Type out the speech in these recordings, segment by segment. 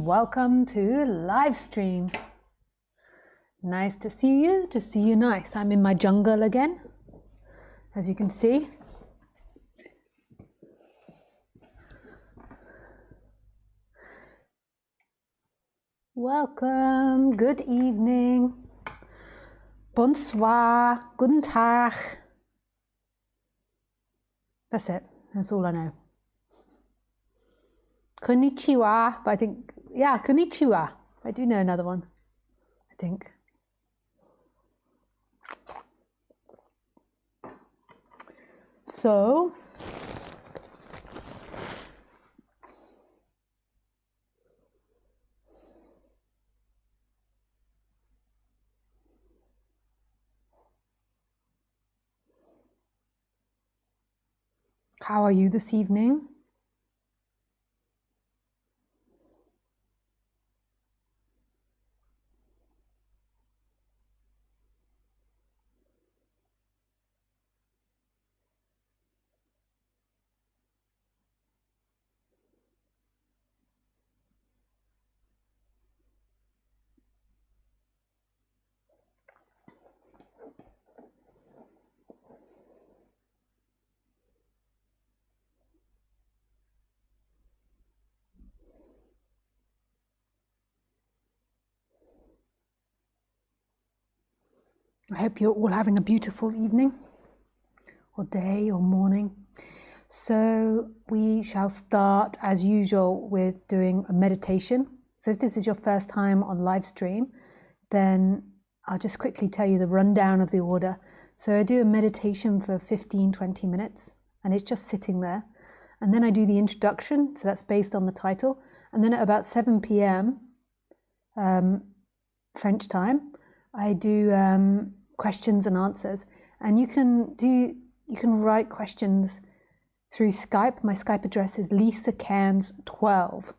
and welcome to live stream. Nice to see you nice. I'm in my jungle again, as you can see. Welcome, good evening, bonsoir, guten Tag. That's it, that's all I know. Konnichiwa, but I think, yeah, konnichiwa. I do know another one, I think. So, how are you this evening? I hope you're all having a beautiful evening, or day, or morning. So we shall start as usual with doing a meditation. So if this is your first time on live stream, then I'll just quickly tell you the rundown of the order. So I do a meditation for 15-20 minutes, and it's just sitting there. And then I do the introduction, so that's based on the title. And then at about 7 p.m. French time, I do questions and answers, and you can write questions through Skype. My Skype address is Lisa Cairns 12,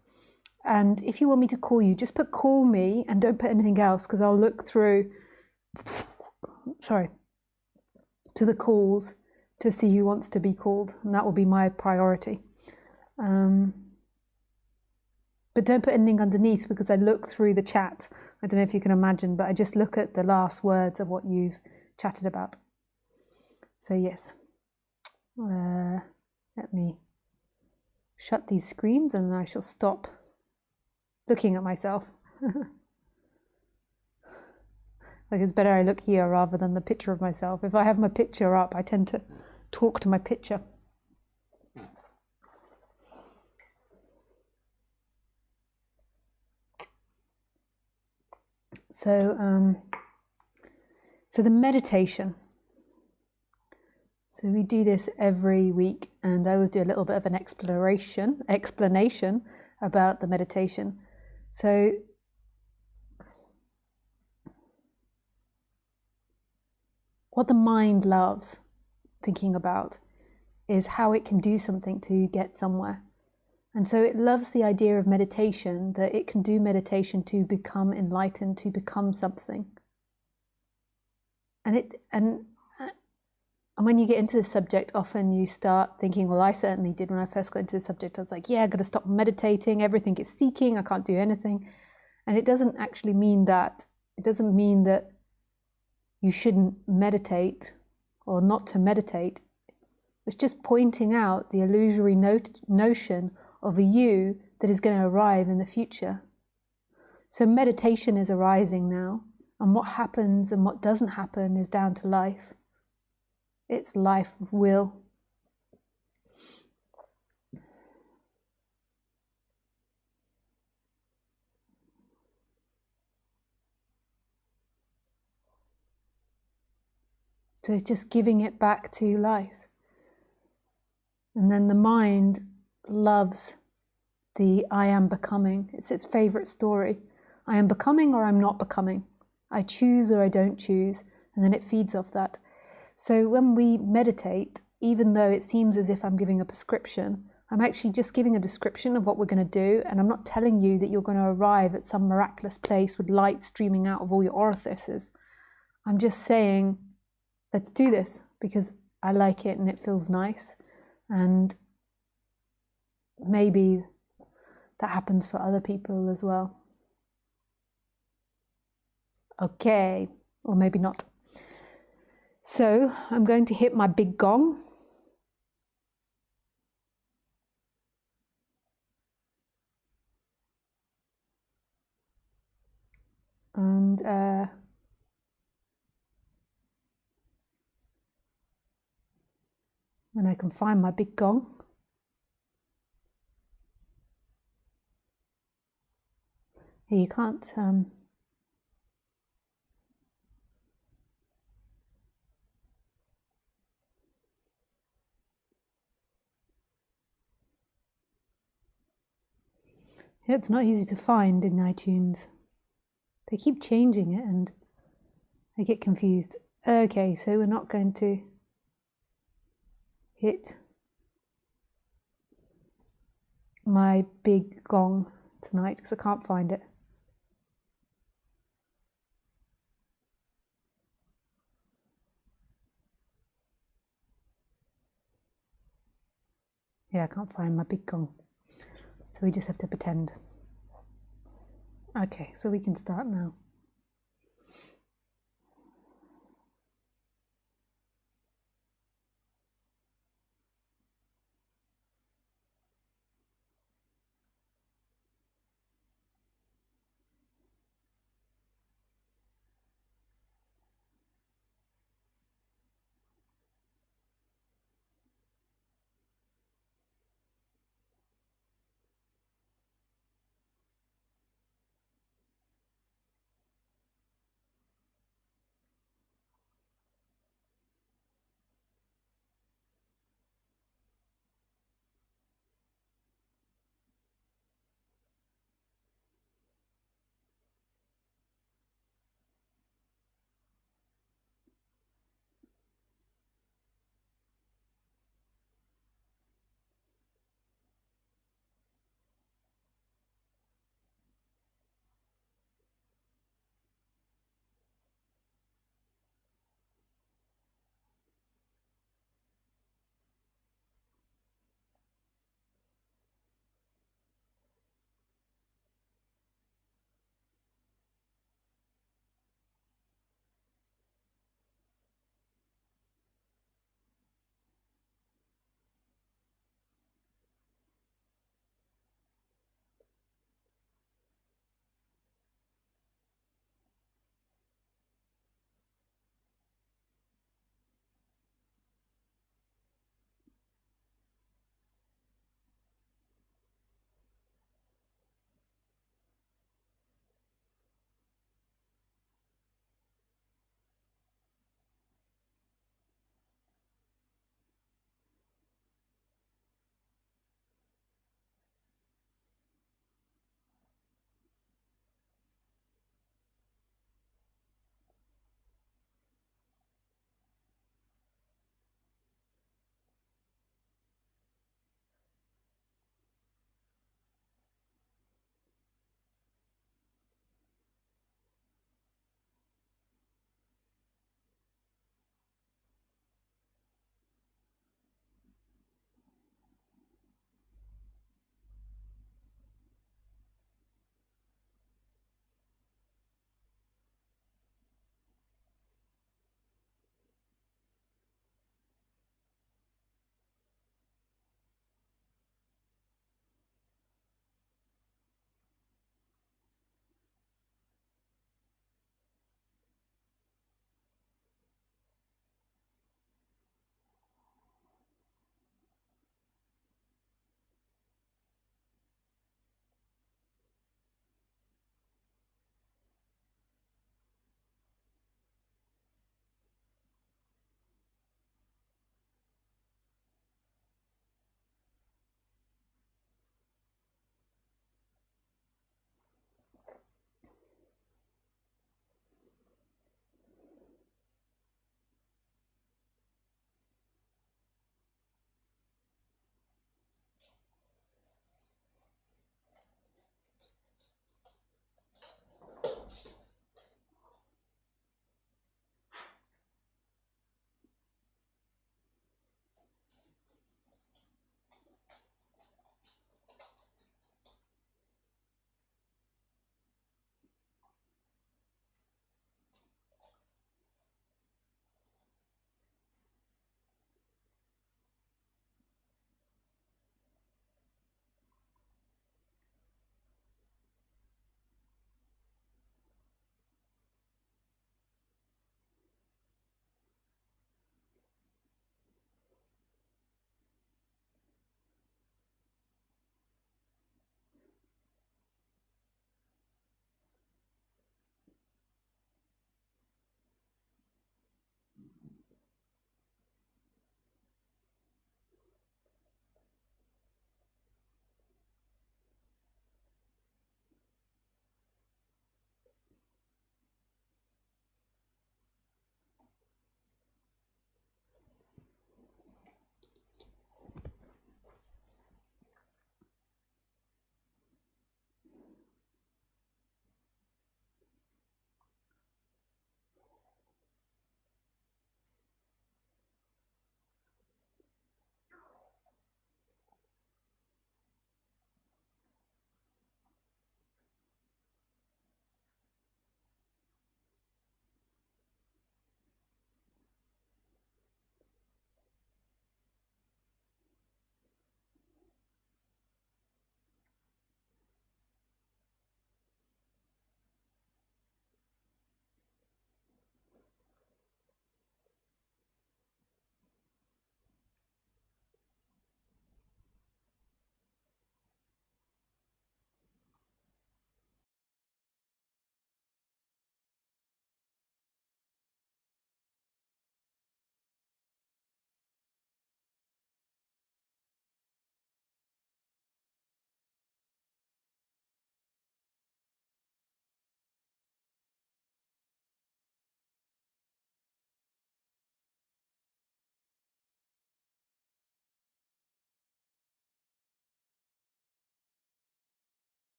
and if you want me to call you, just put call me and don't put anything else, because I'll look through to the calls to see who wants to be called, and that will be my priority. But don't put anything underneath, because I look through the chat. I don't know if you can imagine, but I just look at the last words of what you've chatted about. So yes, let me shut these screens and I shall stop looking at myself. Like, it's better I look here rather than the picture of myself. If I have my picture up, I tend to talk to my picture. So the meditation. So we do this every week, and I always do a little bit of an explanation about the meditation. So what the mind loves thinking about is how it can do something to get somewhere. And so it loves the idea of meditation, that it can do meditation to become enlightened, to become something. And when you get into the subject, often you start thinking, well, I certainly did when I first got into the subject. I was like, yeah, I've got to stop meditating. Everything is seeking. I can't do anything. And it doesn't actually mean that. It doesn't mean that you shouldn't meditate or not to meditate. It's just pointing out the illusory notion of a you that is going to arrive in the future. So meditation is arising now, and what happens and what doesn't happen is down to life. It's life will. So it's just giving it back to life. And then the mind loves the I am becoming. It's its favorite story. I am becoming or I'm not becoming. I choose or I don't choose. And then it feeds off that. So when we meditate, even though it seems as if I'm giving a prescription, I'm actually just giving a description of what we're going to do. And I'm not telling you that you're going to arrive at some miraculous place with light streaming out of all your orifices. I'm just saying, let's do this because I like it and it feels nice. And maybe that happens for other people as well. Okay, or maybe not. So I'm going to hit my big gong. And when I can find my big gong, you can't it's not easy to find in iTunes. They keep changing it and I get confused. Okay, so we're not going to hit my big gong tonight because I can't find it. Yeah, I can't find my big gong. So we just have to pretend. Okay, so we can start now.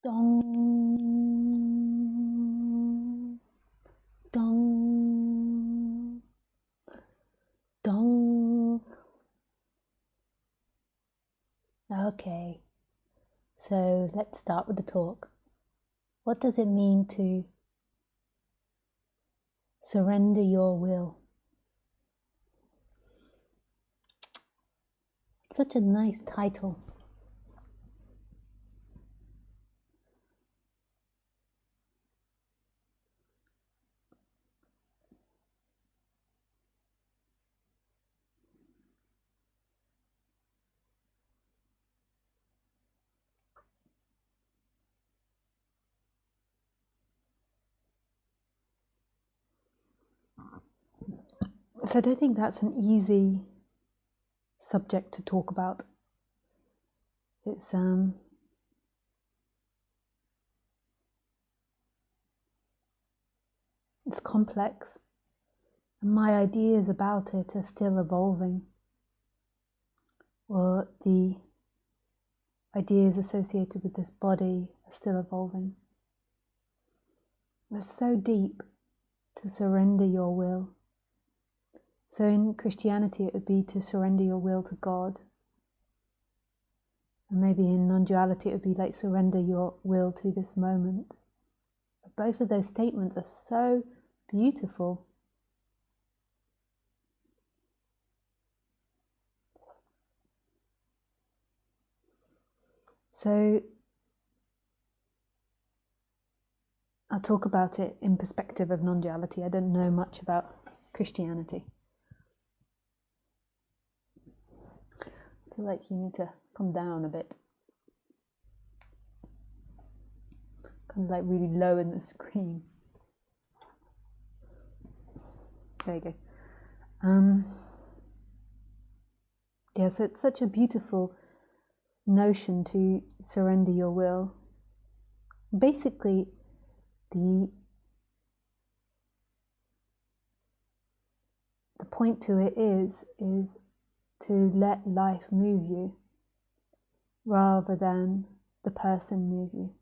Dong, dong, dong. Okay, so let's start with the talk. What does it mean to surrender your will? Such a nice title. So I don't think that's an easy subject to talk about. It's complex, and my ideas about it are still evolving, or the ideas associated with this body are still evolving. It's so deep to surrender your will. So in Christianity it would be to surrender your will to God. And maybe in non-duality it would be like surrender your will to this moment. But both of those statements are so beautiful. So I'll talk about it in perspective of non-duality. I don't know much about Christianity. I feel like you need to come down a bit. Kind of like really low in the screen. There you go. Yes, it's such a beautiful notion to surrender your will. Basically, the point to it is to let life move you rather than the person move you,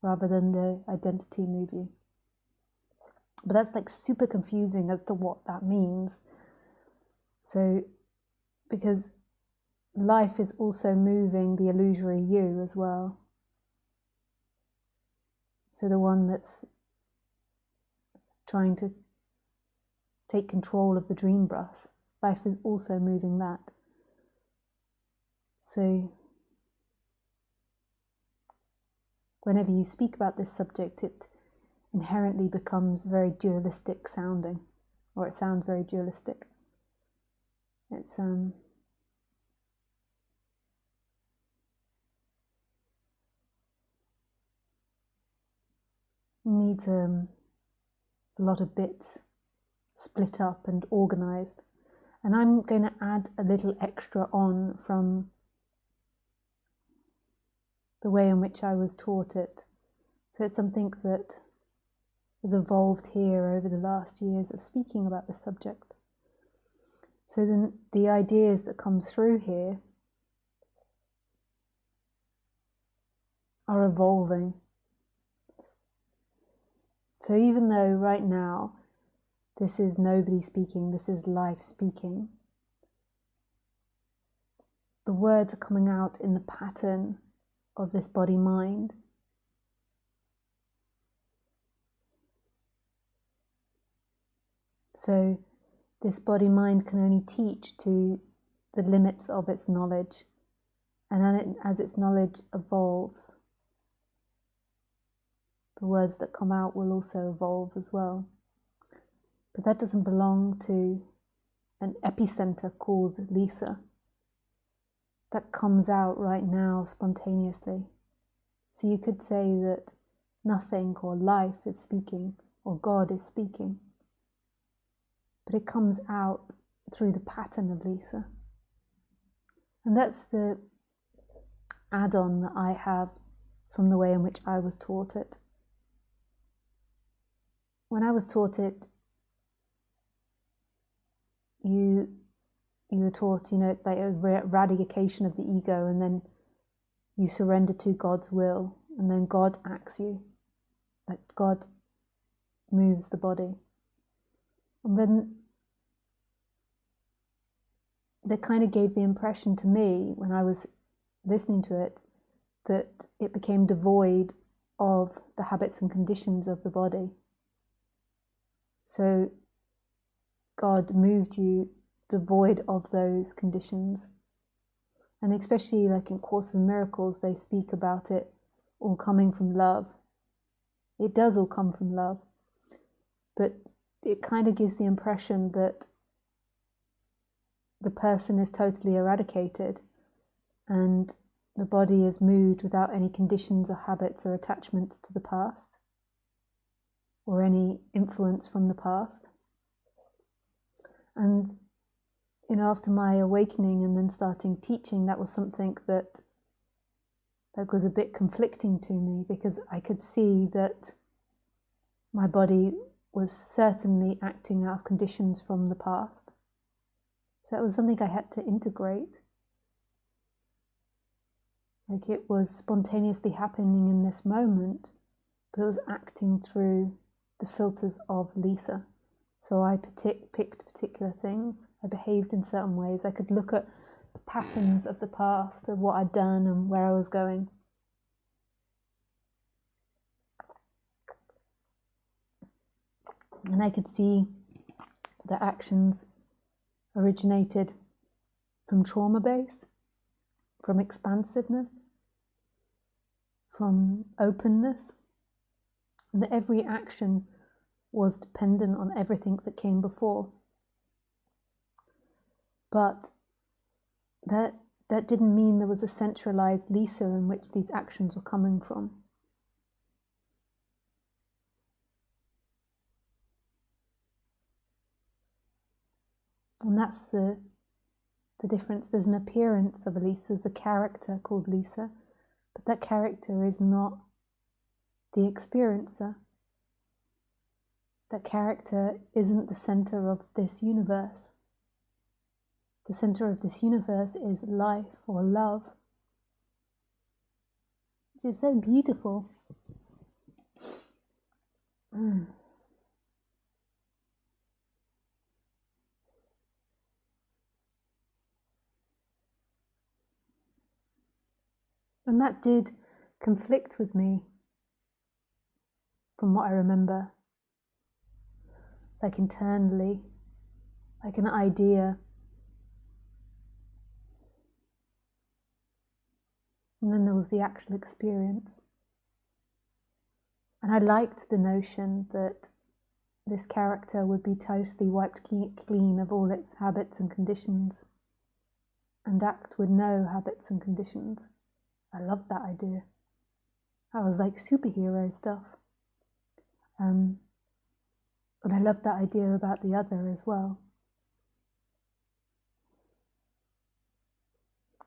rather than the identity move you. But that's like super confusing as to what that means. So, because life is also moving the illusory you as well. So the one that's trying to take control of the dream bus, life is also moving that. So whenever you speak about this subject, it inherently becomes very dualistic sounding, or it sounds very dualistic. It's needs a lot of bits split up and organized. And I'm going to add a little extra on from the way in which I was taught it. So it's something that has evolved here over the last years of speaking about this subject. So then the ideas that come through here are evolving. So even though right now this is nobody speaking, this is life speaking, the words are coming out in the pattern of this body-mind. So this body-mind can only teach to the limits of its knowledge, and as its knowledge evolves, the words that come out will also evolve as well. But that doesn't belong to an epicenter called Lisa. That comes out right now spontaneously. So you could say that nothing or life is speaking, or God is speaking. But it comes out through the pattern of Lisa. And that's the add-on that I have from the way in which I was taught it. When I was taught it, you were taught, it's like a eradication of the ego, and then you surrender to God's will, and then God acts you, like God moves the body. And then that kind of gave the impression to me when I was listening to it that it became devoid of the habits and conditions of the body. So God moved you devoid of those conditions. And especially like in Course in Miracles, they speak about it all coming from love. It does all come from love. But it kind of gives the impression that the person is totally eradicated and the body is moved without any conditions or habits or attachments to the past or any influence from the past. And after my awakening and then starting teaching, that was something that was a bit conflicting to me, because I could see that my body was certainly acting out of conditions from the past. So that was something I had to integrate. Like it was spontaneously happening in this moment, but it was acting through the filters of Lisa. So I picked particular things. I behaved in certain ways. I could look at the patterns of the past, of what I'd done and where I was going. And I could see the actions originated from trauma base, from expansiveness, from openness, and that every action was dependent on everything that came before. But that didn't mean there was a centralized Lisa in which these actions were coming from. And that's the difference. There's an appearance of a Lisa, there's a character called Lisa, but that character is not the experiencer. That character isn't the center of this universe. The center of this universe is life or love, which is so beautiful. And that did conflict with me, from what I remember, like internally, like an idea. And then there was the actual experience. And I liked the notion that this character would be totally wiped clean of all its habits and conditions, and act with no habits and conditions. I loved that idea. That was like superhero stuff. But I loved that idea about the other as well.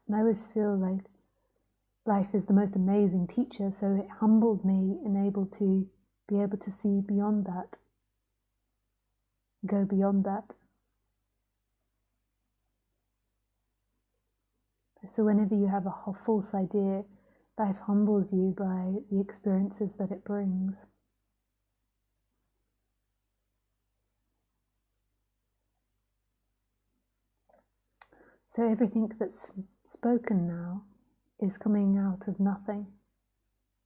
And I always feel like life is the most amazing teacher, so it humbled me and be able to see beyond that, go beyond that. So whenever you have a false idea, life humbles you by the experiences that it brings. So everything that's spoken now is coming out of nothing,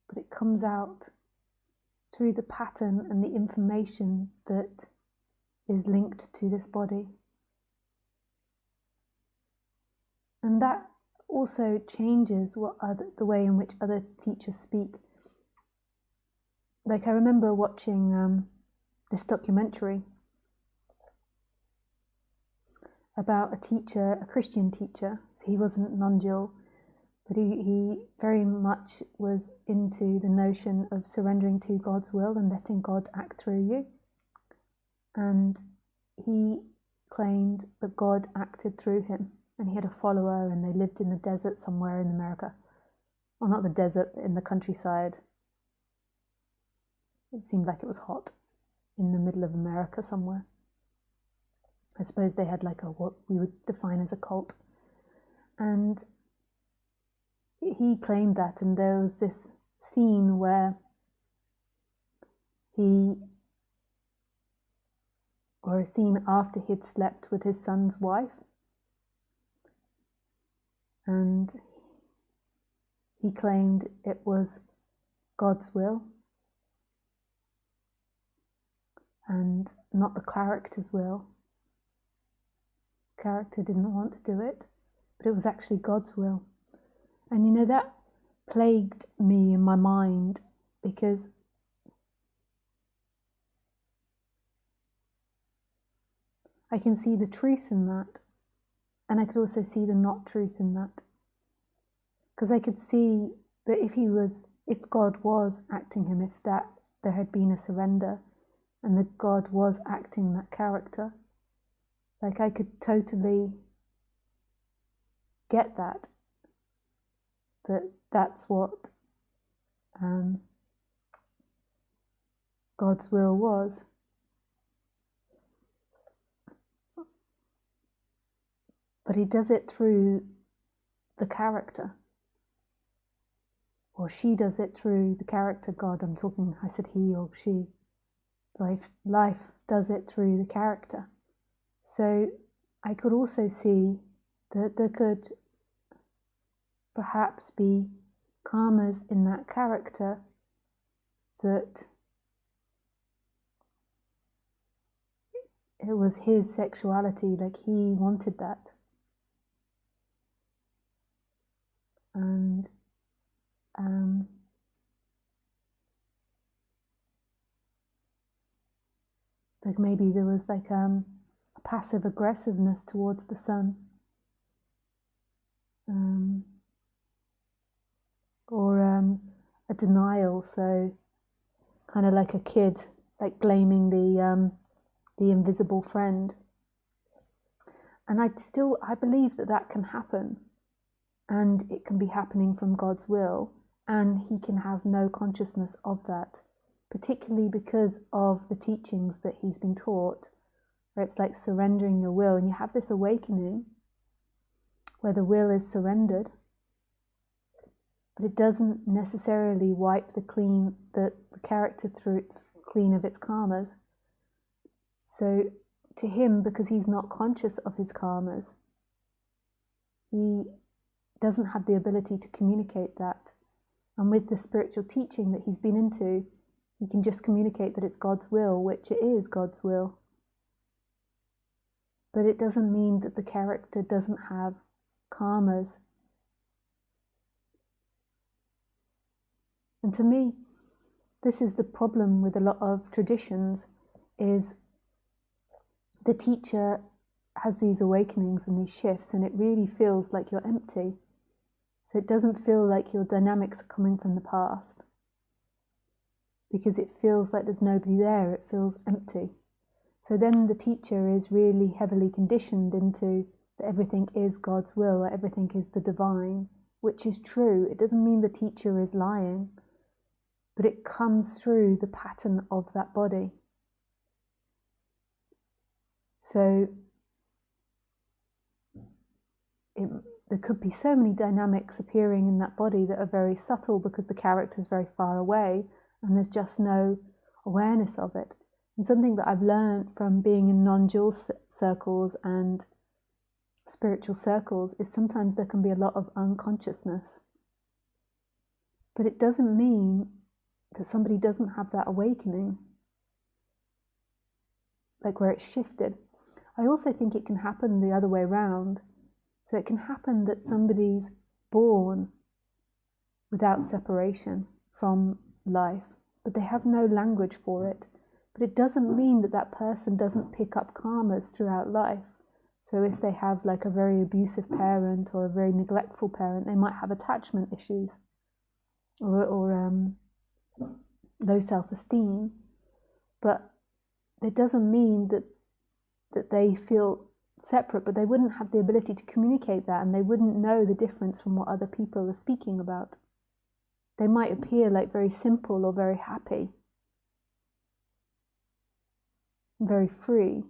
but it comes out through the pattern and the information that is linked to this body. And that also changes the way in which other teachers speak. Like I remember watching this documentary about a teacher, a Christian teacher. So he wasn't non-dual, but he very much was into the notion of surrendering to God's will and letting God act through you. And he claimed that God acted through him, and he had a follower, and they lived in the desert somewhere in America. Well, not the desert, but in the countryside. It seemed like it was hot in the middle of America somewhere. I suppose they had like what we would define as a cult. And he claimed that, and there was this scene where a scene after he'd slept with his son's wife, and he claimed it was God's will and not the character's will. The character didn't want to do it, but it was actually God's will. And that plagued me in my mind, because I can see the truth in that, and I could also see the not truth in that. Because I could see that if God was acting him, if that there had been a surrender, and that God was acting that character, like I could totally get that's what God's will was. But he does it through the character. Or she does it through the character God. I said he or she. Life does it through the character. So I could also see that there could perhaps be karmas in that character that it was his sexuality, like he wanted that. And like maybe there was like a passive aggressiveness towards the son, or a denial, so kind of like a kid like blaming the invisible friend. And I believe that can happen, and it can be happening from God's will, and he can have no consciousness of that, particularly because of the teachings that he's been taught, where it's like surrendering your will, and you have this awakening where the will is surrendered, but it doesn't necessarily wipe the character clean of its karmas. So to him, because he's not conscious of his karmas, he doesn't have the ability to communicate that. And with the spiritual teaching that he's been into, he can just communicate that it's God's will, which it is God's will. But it doesn't mean that the character doesn't have karmas. And to me, this is the problem with a lot of traditions, is the teacher has these awakenings and these shifts, and it really feels like you're empty. So it doesn't feel like your dynamics are coming from the past, because it feels like there's nobody there, it feels empty. So then the teacher is really heavily conditioned into that everything is God's will, that everything is the divine, which is true. It doesn't mean the teacher is lying, but it comes through the pattern of that body. So there could be so many dynamics appearing in that body that are very subtle because the character is very far away and there's just no awareness of it. And something that I've learned from being in non-dual circles and spiritual circles is sometimes there can be a lot of unconsciousness. But it doesn't mean that somebody doesn't have that awakening, like where it's shifted. I also think it can happen the other way around. So it can happen that somebody's born without separation from life, but they have no language for it. But it doesn't mean that that person doesn't pick up karmas throughout life. So if they have like a very abusive parent or a very neglectful parent, they might have attachment issues or low self-esteem. But it doesn't mean that they feel separate, but they wouldn't have the ability to communicate that, and they wouldn't know the difference from what other people are speaking about. They might appear like very simple or very happy, very free.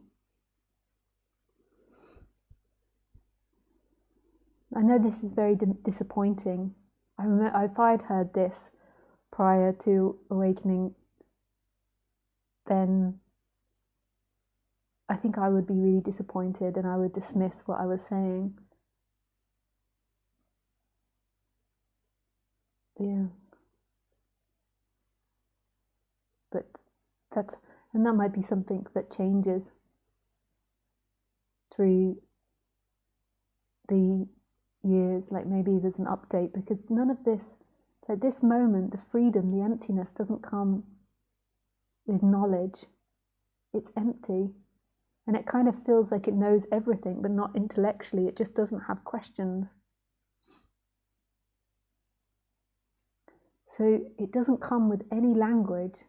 I know this is very disappointing. If I'd heard this prior to awakening, then I think I would be really disappointed and I would dismiss what I was saying. Yeah. But that might be something that changes through the years. Like maybe there's an update, because none of this, at this moment, the freedom, the emptiness doesn't come with knowledge. It's empty. And it kind of feels like it knows everything, but not intellectually. It just doesn't have questions. So it doesn't come with any language.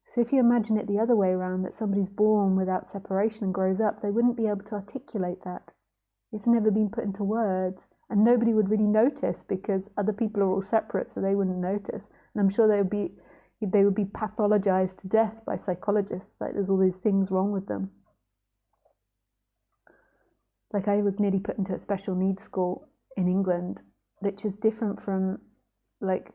So if you imagine it the other way around, that somebody's born without separation and grows up, they wouldn't be able to articulate that. It's never been put into words, and nobody would really notice because other people are all separate, so they wouldn't notice. And I'm sure they would be pathologized to death by psychologists, like there's all these things wrong with them. Like I was nearly put into a special needs school in England, which is different from like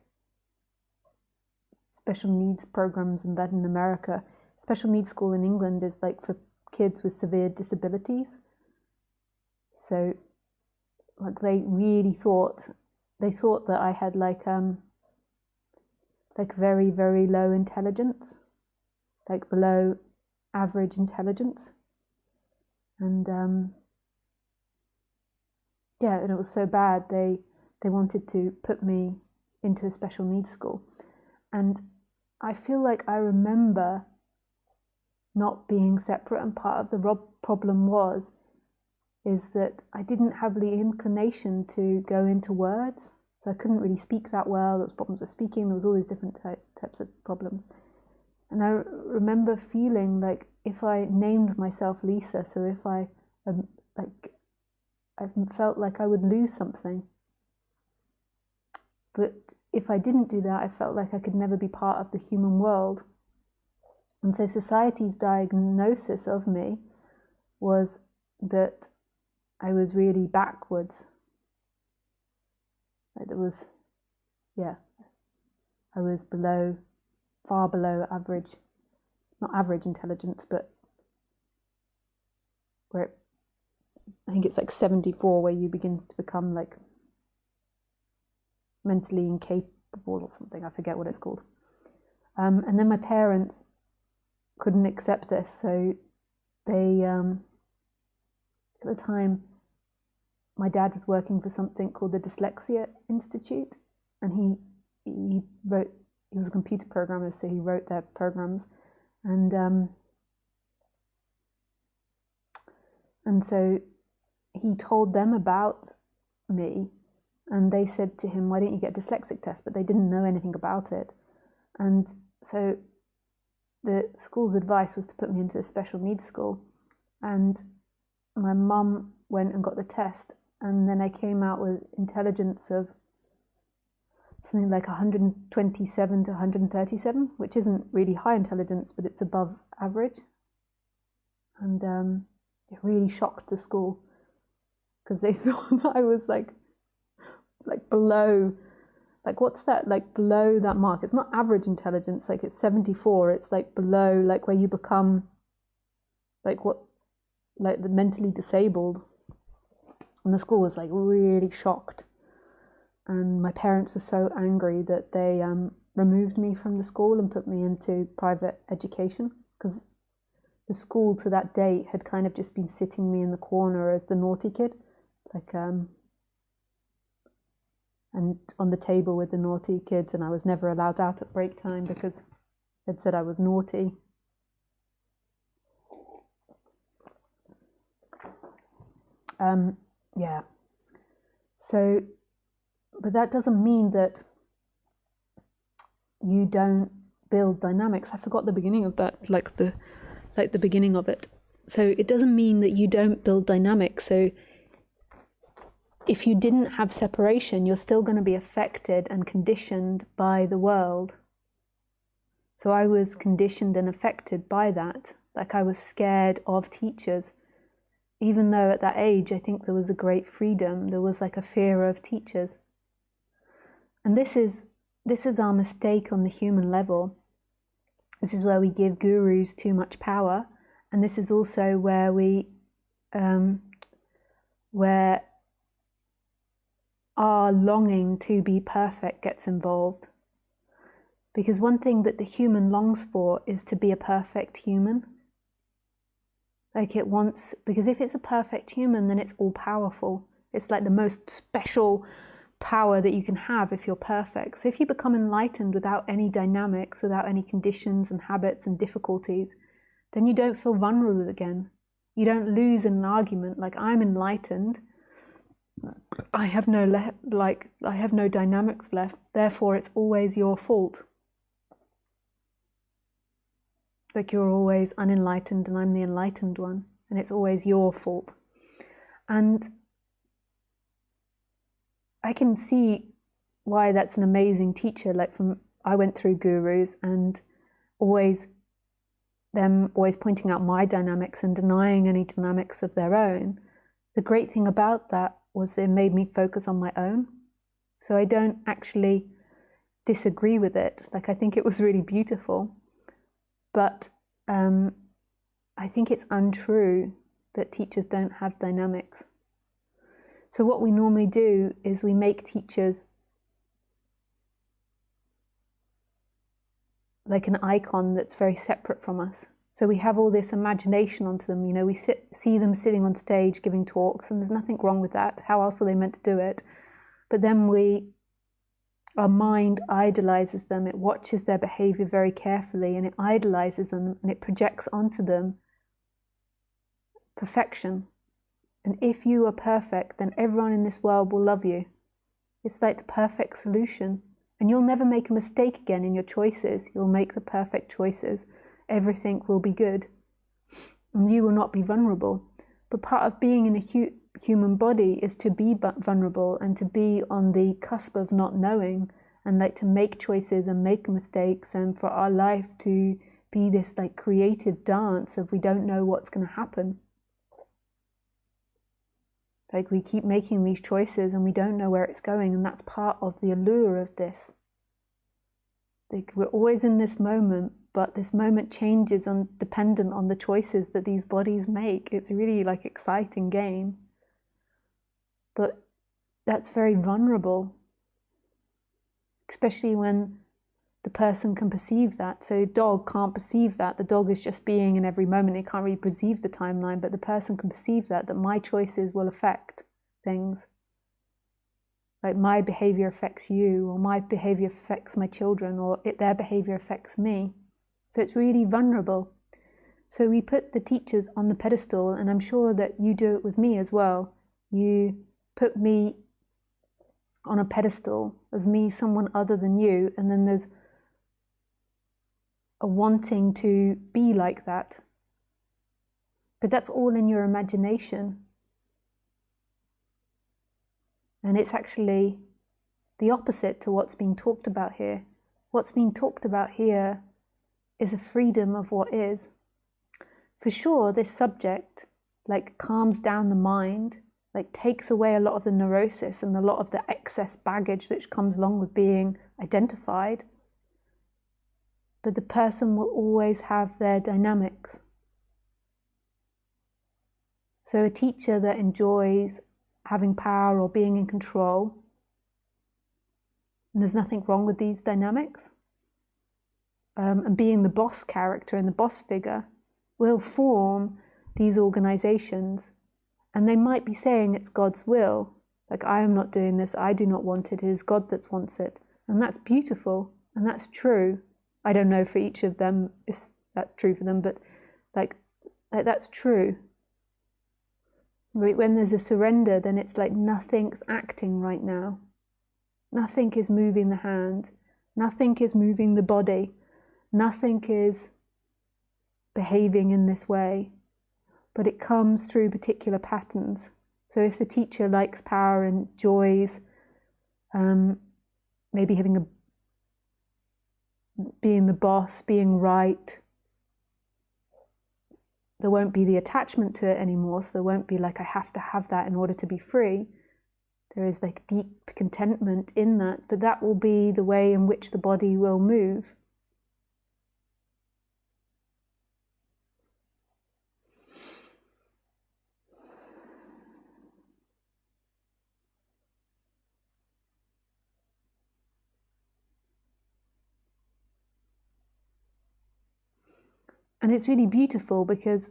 special needs programs and that in America. Special needs school in England is like for kids with severe disabilities. So like they really thought that I had like very, very low intelligence, like below average intelligence. And yeah, and it was so bad they wanted to put me into a special needs school. And I feel like I remember not being separate, and part of the problem is that I didn't have the inclination to go into words. So I couldn't really speak that well. There was problems with speaking. There was all these different types of problems. And I remember feeling like if I named myself Lisa, so if I felt like I would lose something. But if I didn't do that, I felt like I could never be part of the human world. And so society's diagnosis of me was that I was really backwards. Like there was, I was far below average, not average intelligence, but I think it's like 74 where you begin to become like mentally incapable or something. I forget what it's called. And then my parents couldn't accept this, so they at the time my dad was working for something called the Dyslexia Institute, and he was a computer programmer, so he wrote their programs, and so he told them about me, and they said to him, why don't you get a dyslexic test? But they didn't know anything about it. And so the school's advice was to put me into a special needs school. And my mum went and got the test, and then I came out with intelligence of something like 127 to 137, which isn't really high intelligence, but it's above average. And it really shocked the school, because they thought that I was like below, like what's that, like below that mark. It's not average intelligence, like it's 74, it's like below, like where you become like the mentally disabled. And the school was like really shocked, and my parents were so angry that they removed me from the school and put me into private education, because the school to that date had kind of just been sitting me in the corner as the naughty kid, like and on the table with the naughty kids, and I was never allowed out at break time because they'd said I was naughty. Yeah. So, but that doesn't mean that you don't build dynamics. I forgot the beginning of that, like the beginning of it. So it doesn't mean that you don't build dynamics. So if you didn't have separation, you're still going to be affected and conditioned by the world. So I was conditioned and affected by that. Like I was scared of teachers. Even though at that age, I think there was a great freedom, there was like a fear of teachers. And this is this is our mistake on the human level. This is where we give gurus too much power, and this is also where where our longing to be perfect gets involved. Because one thing that the human longs for is to be a perfect human. Like it wants, because if it's a perfect human, then it's all powerful. It's like the most special power that you can have if you're perfect. So if you become enlightened without any dynamics, without any conditions and habits and difficulties, then you don't feel vulnerable again. You don't lose in an argument like, I'm enlightened, I have no dynamics left, therefore it's always your fault. Like you're always unenlightened and I'm the enlightened one, and it's always your fault. And I can see why that's an amazing teacher. Like I went through gurus and always pointing out my dynamics and denying any dynamics of their own. The great thing about that was it made me focus on my own. So I don't actually disagree with it. Like I think it was really beautiful. But I think it's untrue that teachers don't have dynamics. So what we normally do is we make teachers like an icon that's very separate from us. So we have all this imagination onto them. You know, we see them sitting on stage giving talks, and there's nothing wrong with that. How else are they meant to do it? But then our mind idolizes them. It watches their behavior very carefully, and it idolizes them, and it projects onto them perfection. And if you are perfect, then everyone in this world will love you. It's like the perfect solution. And you'll never make a mistake again in your choices. You'll make the perfect choices. Everything will be good. And you will not be vulnerable. But part of being in a human body is to be vulnerable and to be on the cusp of not knowing, and like to make choices and make mistakes, and for our life to be this like creative dance of we don't know what's going to happen. Like we keep making these choices and we don't know where it's going, and that's part of the allure of this. Like we're always in this moment, but this moment changes dependent on the choices that these bodies make. It's really like exciting game. But that's very vulnerable, especially when the person can perceive that. So a dog can't perceive that. The dog is just being in every moment. It can't really perceive the timeline, but the person can perceive that my choices will affect things. Like my behavior affects you, or my behavior affects my children, or their behavior affects me. So it's really vulnerable. So we put the teachers on the pedestal, and I'm sure that you do it with me as well. You put me on a pedestal as me, someone other than you, and then there's a wanting to be like that. But that's all in your imagination. And it's actually the opposite to what's being talked about here. What's being talked about here is a freedom of what is. For sure, this subject like calms down the mind, like takes away a lot of the neurosis and a lot of the excess baggage that comes along with being identified. But the person will always have their dynamics. So a teacher that enjoys having power or being in control, and there's nothing wrong with these dynamics, and being the boss character and the boss figure, will form these organizations. And they might be saying it's God's will, like I am not doing this, I do not want it, it is God that wants it. And that's beautiful, and that's true. I don't know for each of them if that's true for them, but like that's true. When there's a surrender, then it's like nothing's acting right now. Nothing is moving the hand. Nothing is moving the body. Nothing is behaving in this way. But it comes through particular patterns. So if the teacher likes power and enjoys maybe being the boss, being right, there won't be the attachment to it anymore, so there won't be like I have to have that in order to be free. there is like deep contentment in that, but that will be the way in which the body will move. And it's really beautiful because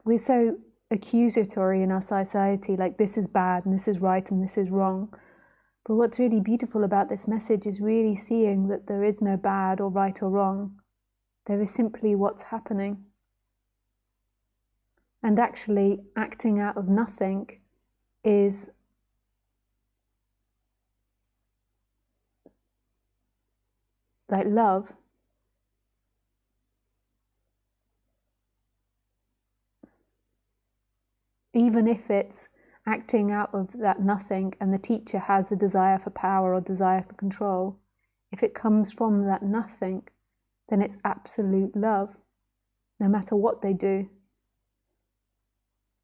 we're so accusatory in our society, like this is bad and this is right and this is wrong. But what's really beautiful about this message is really seeing that there is no bad or right or wrong. There is simply what's happening. And actually acting out of nothing is like love. Even if it's acting out of that nothing and the teacher has a desire for power or desire for control, if it comes from that nothing, then it's absolute love, no matter what they do.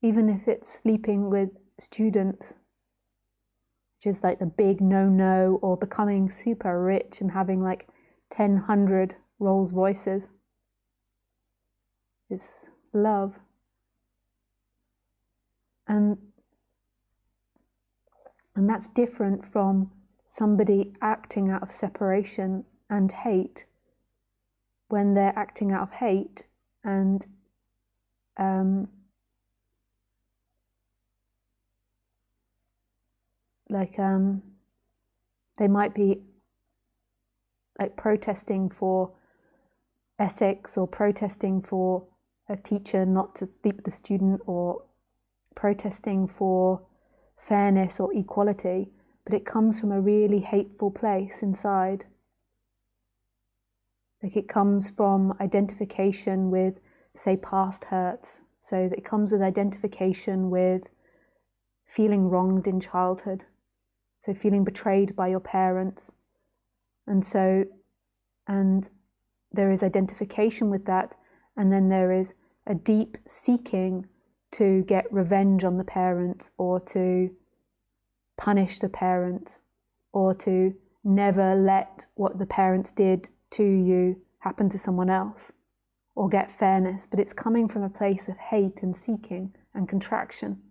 Even if it's sleeping with students, which is like the big no-no, or becoming super rich and having like 1,000 Rolls Royces, it's love. And that's different from somebody acting out of separation and hate. When they're acting out of hate and they might be like protesting for ethics, or protesting for a teacher not to sleep with the student, or protesting for fairness or equality, but it comes from a really hateful place inside. Like it comes from identification with, say, past hurts. So it comes with identification with feeling wronged in childhood. So feeling betrayed by your parents. And there is identification with that, and then there is a deep seeking to get revenge on the parents, or to punish the parents, or to never let what the parents did to you happen to someone else, or get fairness. But it's coming from a place of hate and seeking and contraction.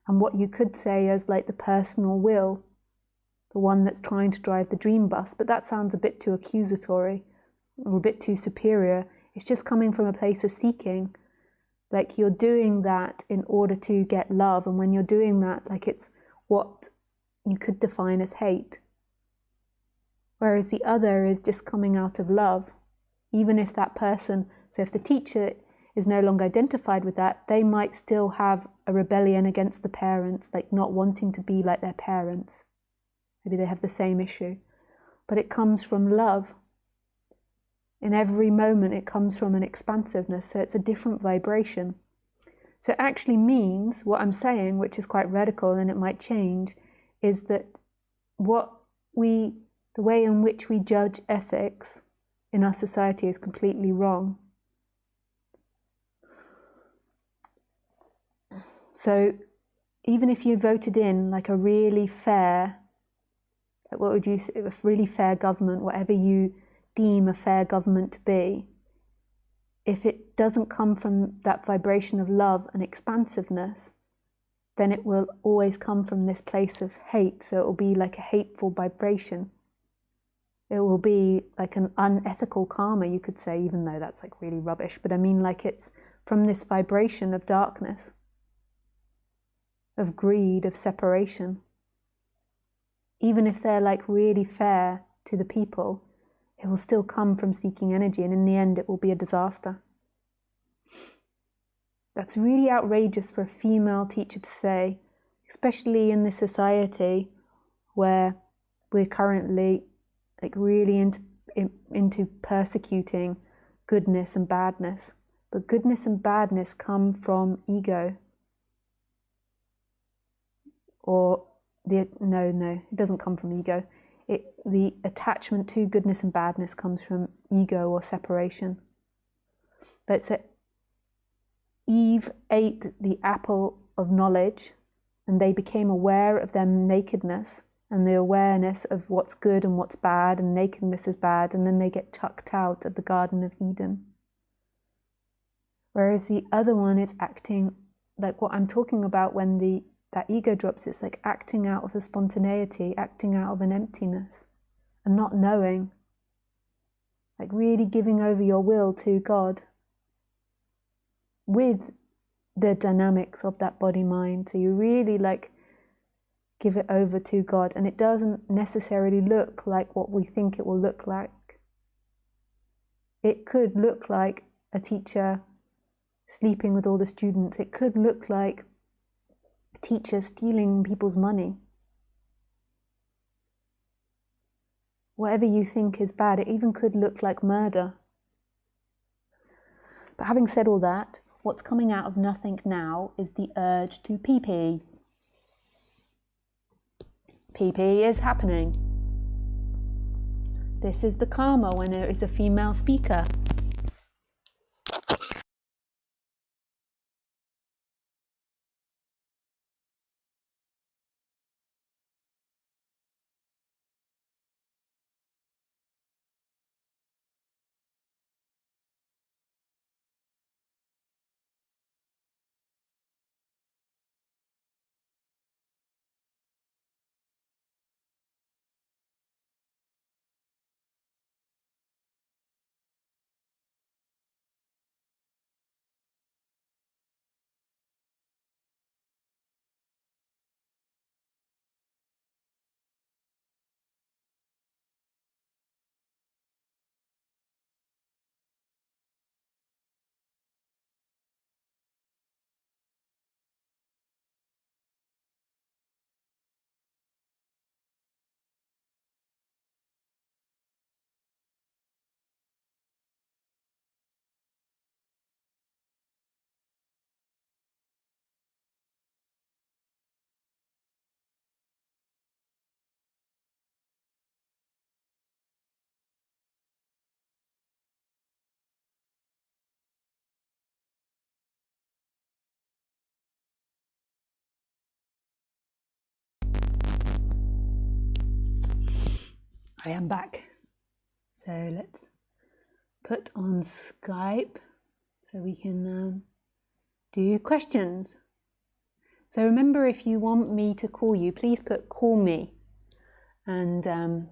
And what you could say as like the personal will, the one that's trying to drive the dream bus, but that sounds a bit too accusatory or a bit too superior. It's just coming from a place of seeking. Like you're doing that in order to get love, and when you're doing that, like it's what you could define as hate. Whereas the other is just coming out of love. Even if that person, so if the teacher is no longer identified with that, they might still have a rebellion against the parents, like not wanting to be like their parents. Maybe they have the same issue. But it comes from love. In every moment it comes from an expansiveness, so it's a different vibration. So it actually means, what I'm saying, which is quite radical and it might change, is that the way in which we judge ethics in our society is completely wrong. So even if you voted in like a really fair, what would you say, a really fair government, whatever you deem a fair government to be, if it doesn't come from that vibration of love and expansiveness, then it will always come from this place of hate. So it will be like a hateful vibration. It will be like an unethical karma, you could say, even though that's like really rubbish. But I mean, like it's from this vibration of darkness, of greed, of separation. Even if they're like really fair to the people, it will still come from seeking energy, and in the end it will be a disaster. That's really outrageous for a female teacher to say, especially in this society where we're currently like really into persecuting goodness and badness. But goodness and badness come from ego. No, it doesn't come from ego. The attachment to goodness and badness comes from ego or separation. Eve ate the apple of knowledge and they became aware of their nakedness and the awareness of what's good and what's bad, and nakedness is bad, and then they get chucked out of the Garden of Eden. Whereas the other one is acting like what I'm talking about when that ego drops. It's like acting out of a spontaneity, acting out of an emptiness and not knowing, like really giving over your will to God with the dynamics of that body-mind. So you really like give it over to God, and it doesn't necessarily look like what we think it will look like. It could look like a teacher sleeping with all the students. It could look like a teacher stealing people's money. Whatever you think is bad, it even could look like murder. But having said all that, what's coming out of nothing now is the urge to pee-pee. Pee-pee is happening. This is the karma when there is a female speaker. I am back. So let's put on Skype so we can do questions. So remember, if you want me to call you, please put call me, and don't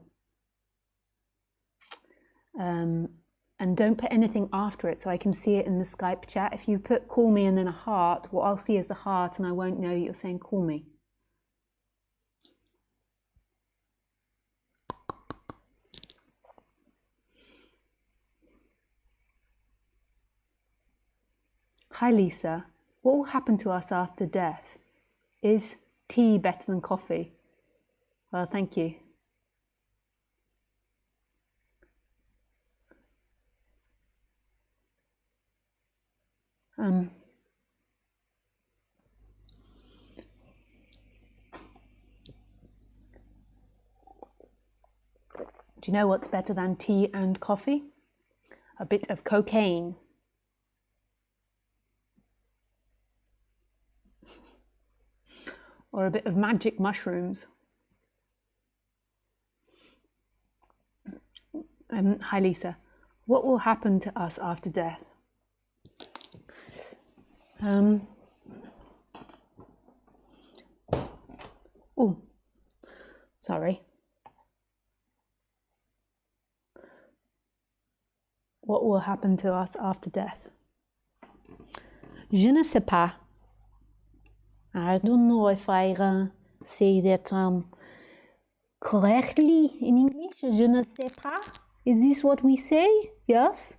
put anything after it so I can see it in the Skype chat. If you put call me and then a heart, what I'll see is the heart and I won't know you're saying call me. Hi Lisa, what will happen to us after death? Is tea better than coffee? Well, thank you. Do you know what's better than tea and coffee? A bit of cocaine. Or a bit of magic mushrooms. Hi Lisa, what will happen to us after death? Oh, sorry. What will happen to us after death? Je ne sais pas. I don't know if I say that correctly in English. Je ne sais pas. Is this what we say? Yes?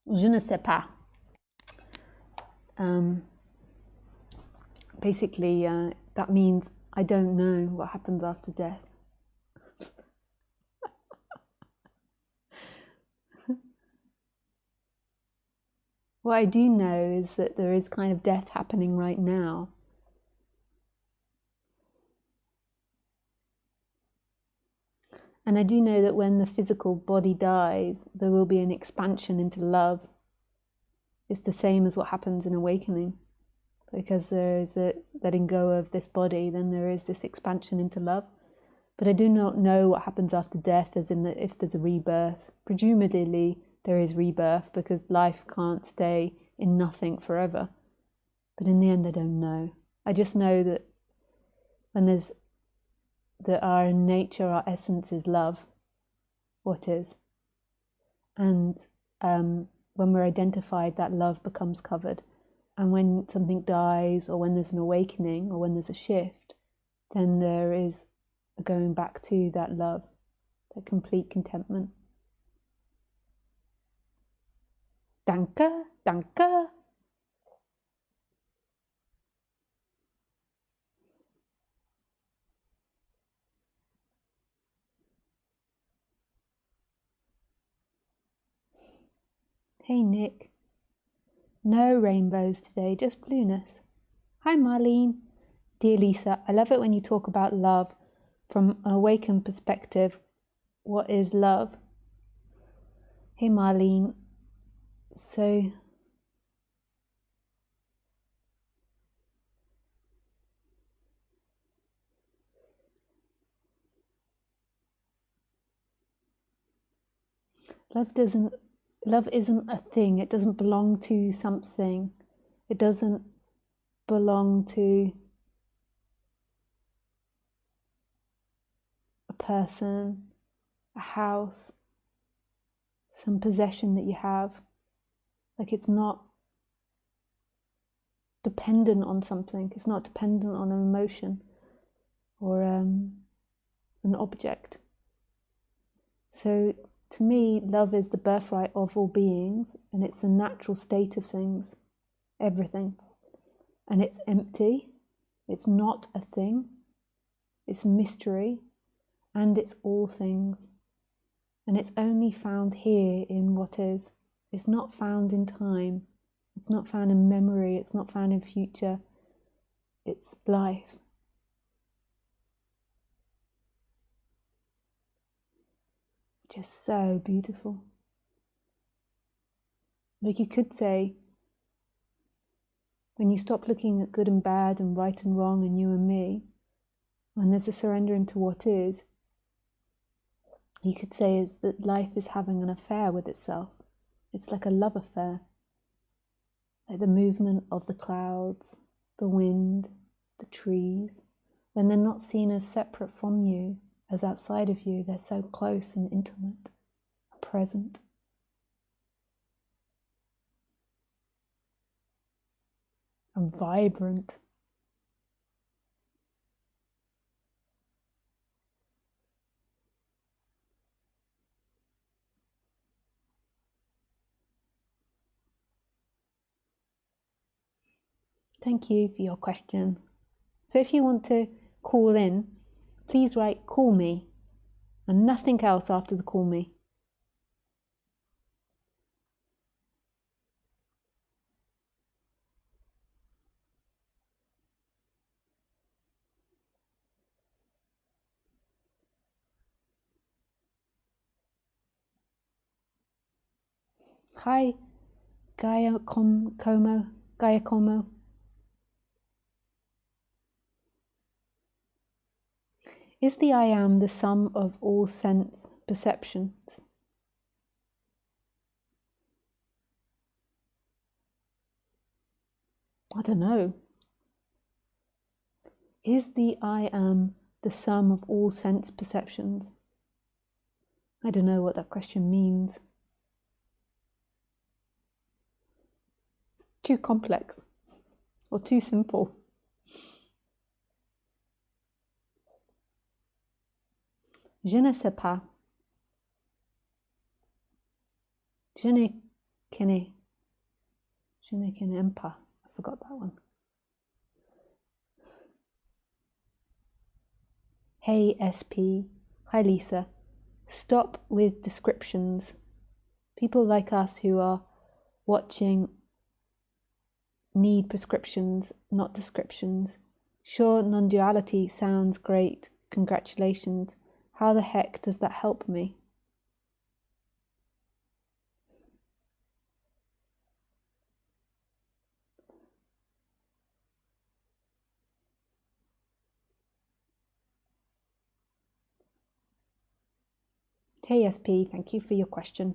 Je ne sais pas. Basically, that means I don't know what happens after death. What I do know is that there is kind of death happening right now. And I do know that when the physical body dies, there will be an expansion into love. it's the same as what happens in awakening. Because there is a letting go of this body, then there is this expansion into love. But I do not know what happens after death, as in if there's a rebirth. Presumably there is rebirth, because life can't stay in nothing forever. But in the end, I don't know. I just know that that our nature, our essence is love, what is. And when we're identified, that love becomes covered. And when something dies, or when there's an awakening, or when there's a shift, then there is a going back to that love, that complete contentment. Danke, danke. Hey Nick. No rainbows today, just blueness. Hi Marlene. Dear Lisa, I love it when you talk about love from an awakened perspective. What is love? Hey Marlene. So, love isn't a thing. It doesn't belong to something. It doesn't belong to a person, a house, some possession that you have. Like, it's not dependent on something. It's not dependent on an emotion or an object. So to me, love is the birthright of all beings, and it's the natural state of things, everything. And it's empty, it's not a thing, it's mystery, and it's all things. And it's only found here in what is. It's not found in time, it's not found in memory, it's not found in future, it's life. Just so beautiful. Like, you could say, when you stop looking at good and bad and right and wrong and you and me, and there's a surrender into what is, you could say is that life is having an affair with itself. It's like a love affair. Like the movement of the clouds, the wind, the trees, when they're not seen as separate from you, as outside of you, they're so close and intimate, present. And vibrant. Thank you for your question. So if you want to call in, please write "call me" and nothing else after the "call me." Hi, Giacomo. Is the I am the sum of all sense perceptions? I don't know. Is the I am the sum of all sense perceptions? I don't know what that question means. It's too complex or too simple. Je ne sais pas. Je ne connais pas. I forgot that one. Hey SP. Hi Lisa. Stop with descriptions. People like us who are watching need prescriptions, not descriptions. Sure, non-duality sounds great. Congratulations. How the heck does that help me? Hey SP, thank you for your question.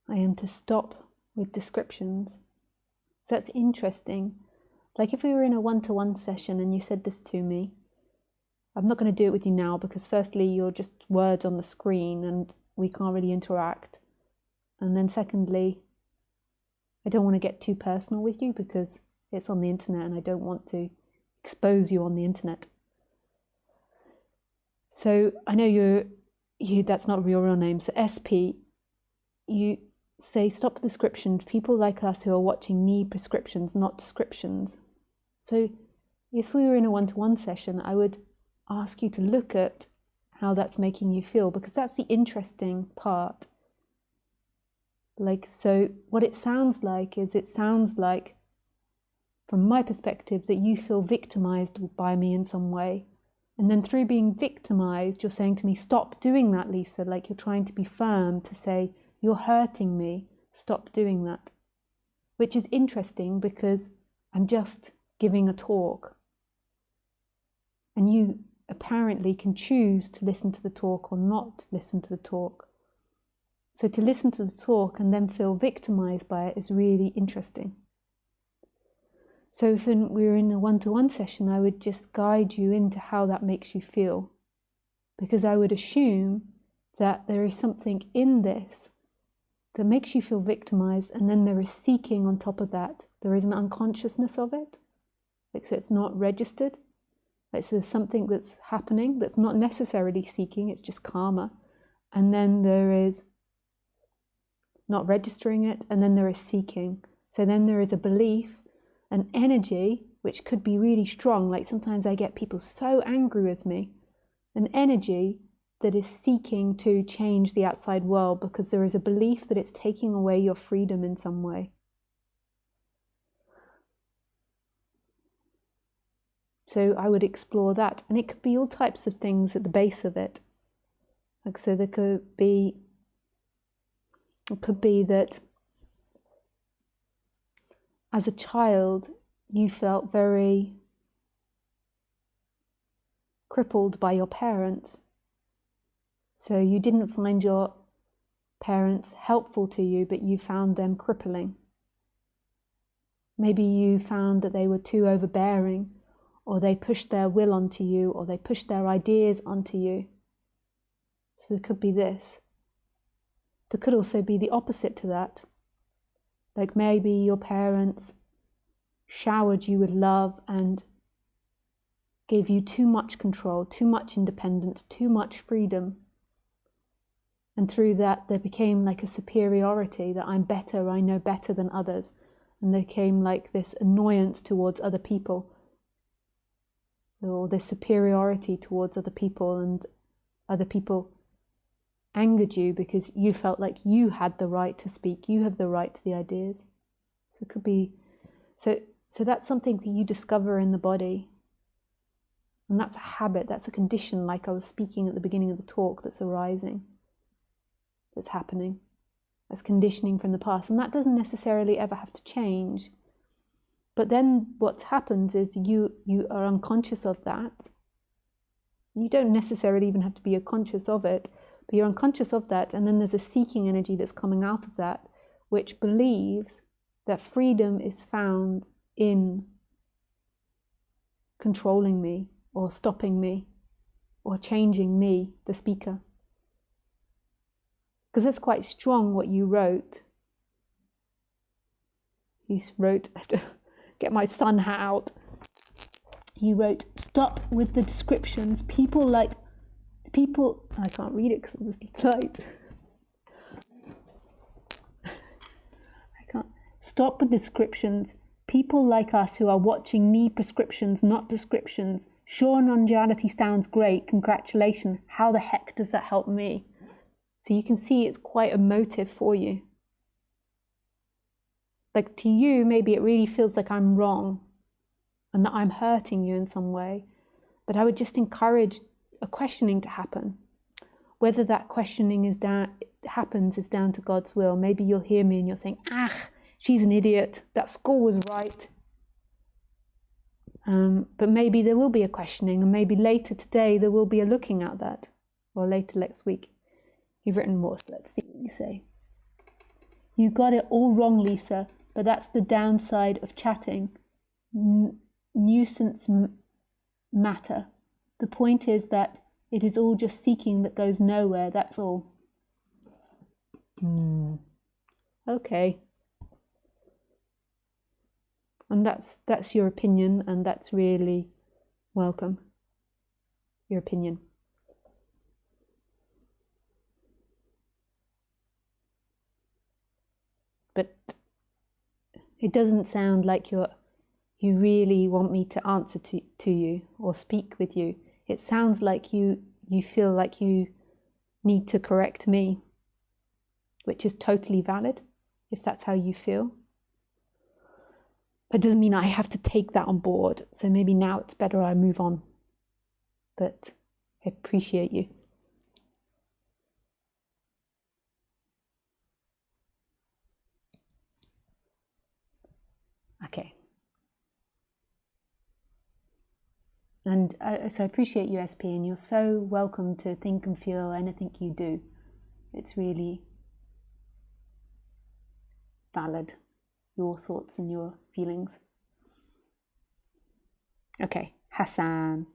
I am to stop with descriptions. So that's interesting. Like if we were in a one-to-one session and you said this to me, I'm not going to do it with you now because firstly, you're just words on the screen and we can't really interact. And then secondly, I don't want to get too personal with you because it's on the internet and I don't want to expose you on the internet. So I know you that's not your real name. So SP, you say stop descriptions. People like us who are watching need prescriptions, not descriptions. So if we were in a one-to-one session, I would ask you to look at how that's making you feel, because that's the interesting part. Like, so what it sounds like is, it sounds like, from my perspective, that you feel victimized by me in some way. And then through being victimized, you're saying to me, stop doing that, Lisa. Like you're trying to be firm to say, you're hurting me, stop doing that. Which is interesting because I'm just giving a talk. And you apparently can choose to listen to the talk or not listen to the talk. So to listen to the talk and then feel victimized by it is really interesting. So if we were in a one-to-one session, I would just guide you into how that makes you feel. Because I would assume that there is something in this that makes you feel victimized, and then there is seeking on top of that. There is an unconsciousness of it. Like, so it's not registered. Like, so there's something that's happening that's not necessarily seeking, it's just karma. And then there is not registering it, and then there is seeking. So then there is a belief, an energy, which could be really strong. Like sometimes I get people so angry with me, an energy that is seeking to change the outside world because there is a belief that it's taking away your freedom in some way. So I would explore that, and it could be all types of things at the base of it. Like, so there could be, it could be that as a child you felt very crippled by your parents. So you didn't find your parents helpful to you, but you found them crippling. Maybe you found that they were too overbearing, or they pushed their will onto you, or they pushed their ideas onto you. So there could be this. There could also be the opposite to that. Like maybe your parents showered you with love and gave you too much control, too much independence, too much freedom. And through that, there became like a superiority, that I'm better, I know better than others. And there came like this annoyance towards other people, or this superiority towards other people, and other people angered you because you felt like you had the right to speak, you have the right to the ideas. So it could be, so that's something that you discover in the body. And that's a habit, that's a condition, like I was speaking at the beginning of the talk, that's arising, that's happening. That's conditioning from the past. And that doesn't necessarily ever have to change. But then what happens is you are unconscious of that. You don't necessarily even have to be conscious of it, but you're unconscious of that, and then there's a seeking energy that's coming out of that, which believes that freedom is found in controlling me, or stopping me, or changing me, the speaker. Because that's quite strong what you wrote. You wrote, I have to get my sun hat out. You wrote, stop with the descriptions. I can't read it because of this light. I can't. Stop with descriptions. People like us who are watching need prescriptions, not descriptions. Sure, non-duality sounds great. Congratulations. How the heck does that help me? So you can see it's quite emotive for you. Like to you, maybe it really feels like I'm wrong and that I'm hurting you in some way. But I would just encourage a questioning to happen. Whether that questioning happens is down to God's will. Maybe you'll hear me and you'll think, she's an idiot. That school was right. But maybe there will be a questioning, and maybe later today there will be a looking at that, or later next week. You've written more, so let's see what you say. You got it all wrong, Lisa, but that's the downside of chatting. Nuisance matter. The point is that it is all just seeking that goes nowhere, that's all. Okay. And that's your opinion, and that's really welcome. Your opinion. But it doesn't sound like you really want me to answer to you or speak with you. It sounds like you feel like you need to correct me, which is totally valid if that's how you feel. It doesn't mean I have to take that on board. So maybe now it's better I move on. But I appreciate you. Okay. And so I appreciate you, SP, and you're so welcome to think and feel anything you do. It's really valid, your thoughts and your feelings. Okay, Hassan.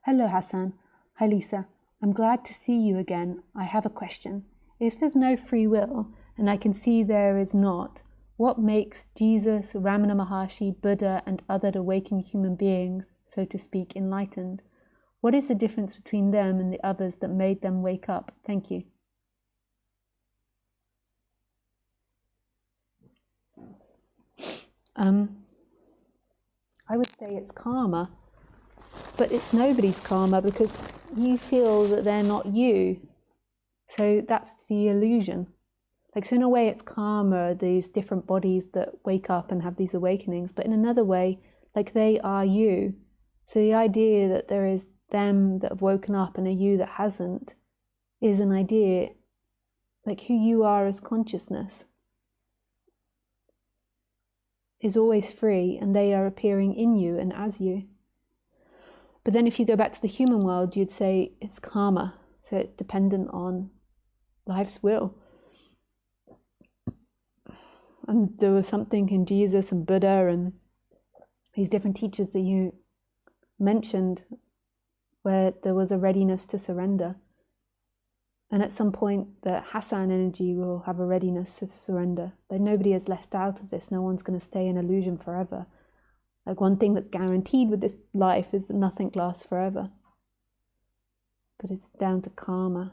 Hello, Hassan. Hi, Lisa. I'm glad to see you again. I have a question. If there's no free will, and I can see there is not, what makes Jesus, Ramana Maharshi, Buddha, and other awakened human beings, so to speak, enlightened? What is the difference between them and the others that made them wake up? Thank you. I would say it's karma, but it's nobody's karma because you feel that they're not you. So that's the illusion. Like, so in a way it's karma, these different bodies that wake up and have these awakenings, but in another way, like, they are you. So the idea that there is them that have woken up and a you that hasn't is an idea, like who you are as consciousness is always free, and they are appearing in you and as you. But then if you go back to the human world, you'd say it's karma, so it's dependent on life's will. And there was something in Jesus and Buddha and these different teachers that you mentioned where there was a readiness to surrender. And at some point, the Hassan energy will have a readiness to surrender. That nobody is left out of this. No one's going to stay in illusion forever. Like, one thing that's guaranteed with this life is that nothing lasts forever. But it's down to karma.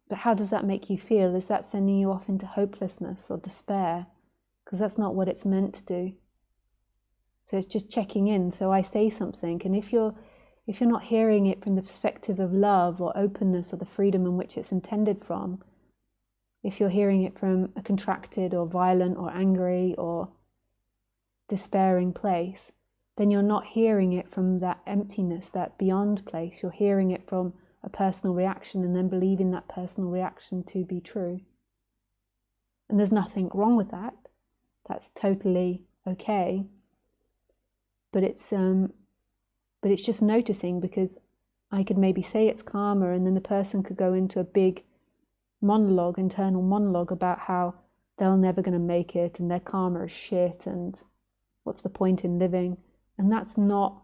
But how does that make you feel? Is that sending you off into hopelessness or despair? Because that's not what it's meant to do. So it's just checking in. So I say something, and if you're not hearing it from the perspective of love or openness or the freedom in which it's intended from, if you're hearing it from a contracted or violent or angry or despairing place, then you're not hearing it from that emptiness, that beyond place. You're hearing it from a personal reaction and then believing that personal reaction to be true. And there's nothing wrong with that. That's totally okay. But it's just noticing, because I could maybe say it's karma, and then the person could go into a big monologue, internal monologue about how they're never going to make it and their karma is shit and what's the point in living. And that's not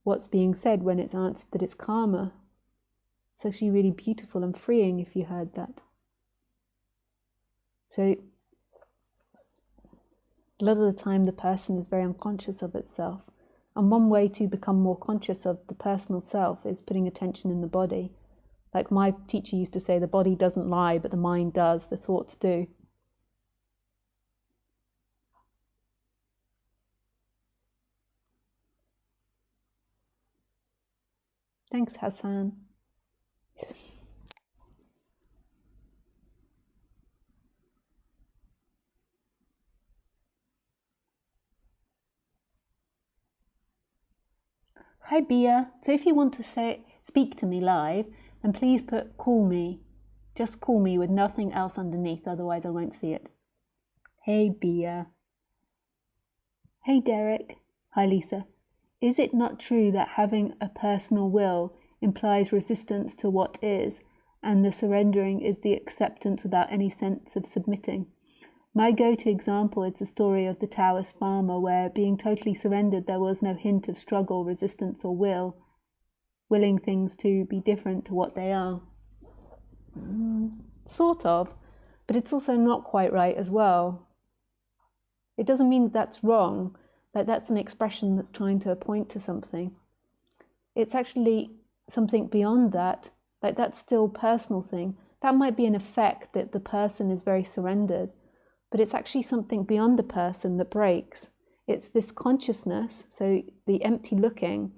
what's being said when it's answered that it's karma. It's actually really beautiful and freeing if you heard that. So a lot of the time the person is very unconscious of itself. And one way to become more conscious of the personal self is putting attention in the body. Like my teacher used to say, the body doesn't lie, but the mind does, the thoughts do. Thanks, Hassan. Hi Bia. So if you want to speak to me live, then please put call me. Just call me with nothing else underneath, otherwise I won't see it. Hey Bia. Hey Derek. Hi Lisa. Is it not true that having a personal will implies resistance to what is, and the surrendering is the acceptance without any sense of submitting? My go-to example is the story of the Taoist farmer, where, being totally surrendered, there was no hint of struggle, resistance, or willing things to be different to what they are. Sort of, but it's also not quite right as well. It doesn't mean that's wrong, like that's an expression that's trying to point to something. It's actually something beyond that, like that's still a personal thing. That might be an effect that the person is very surrendered, but it's actually something beyond the person that breaks. It's this consciousness, so the empty looking,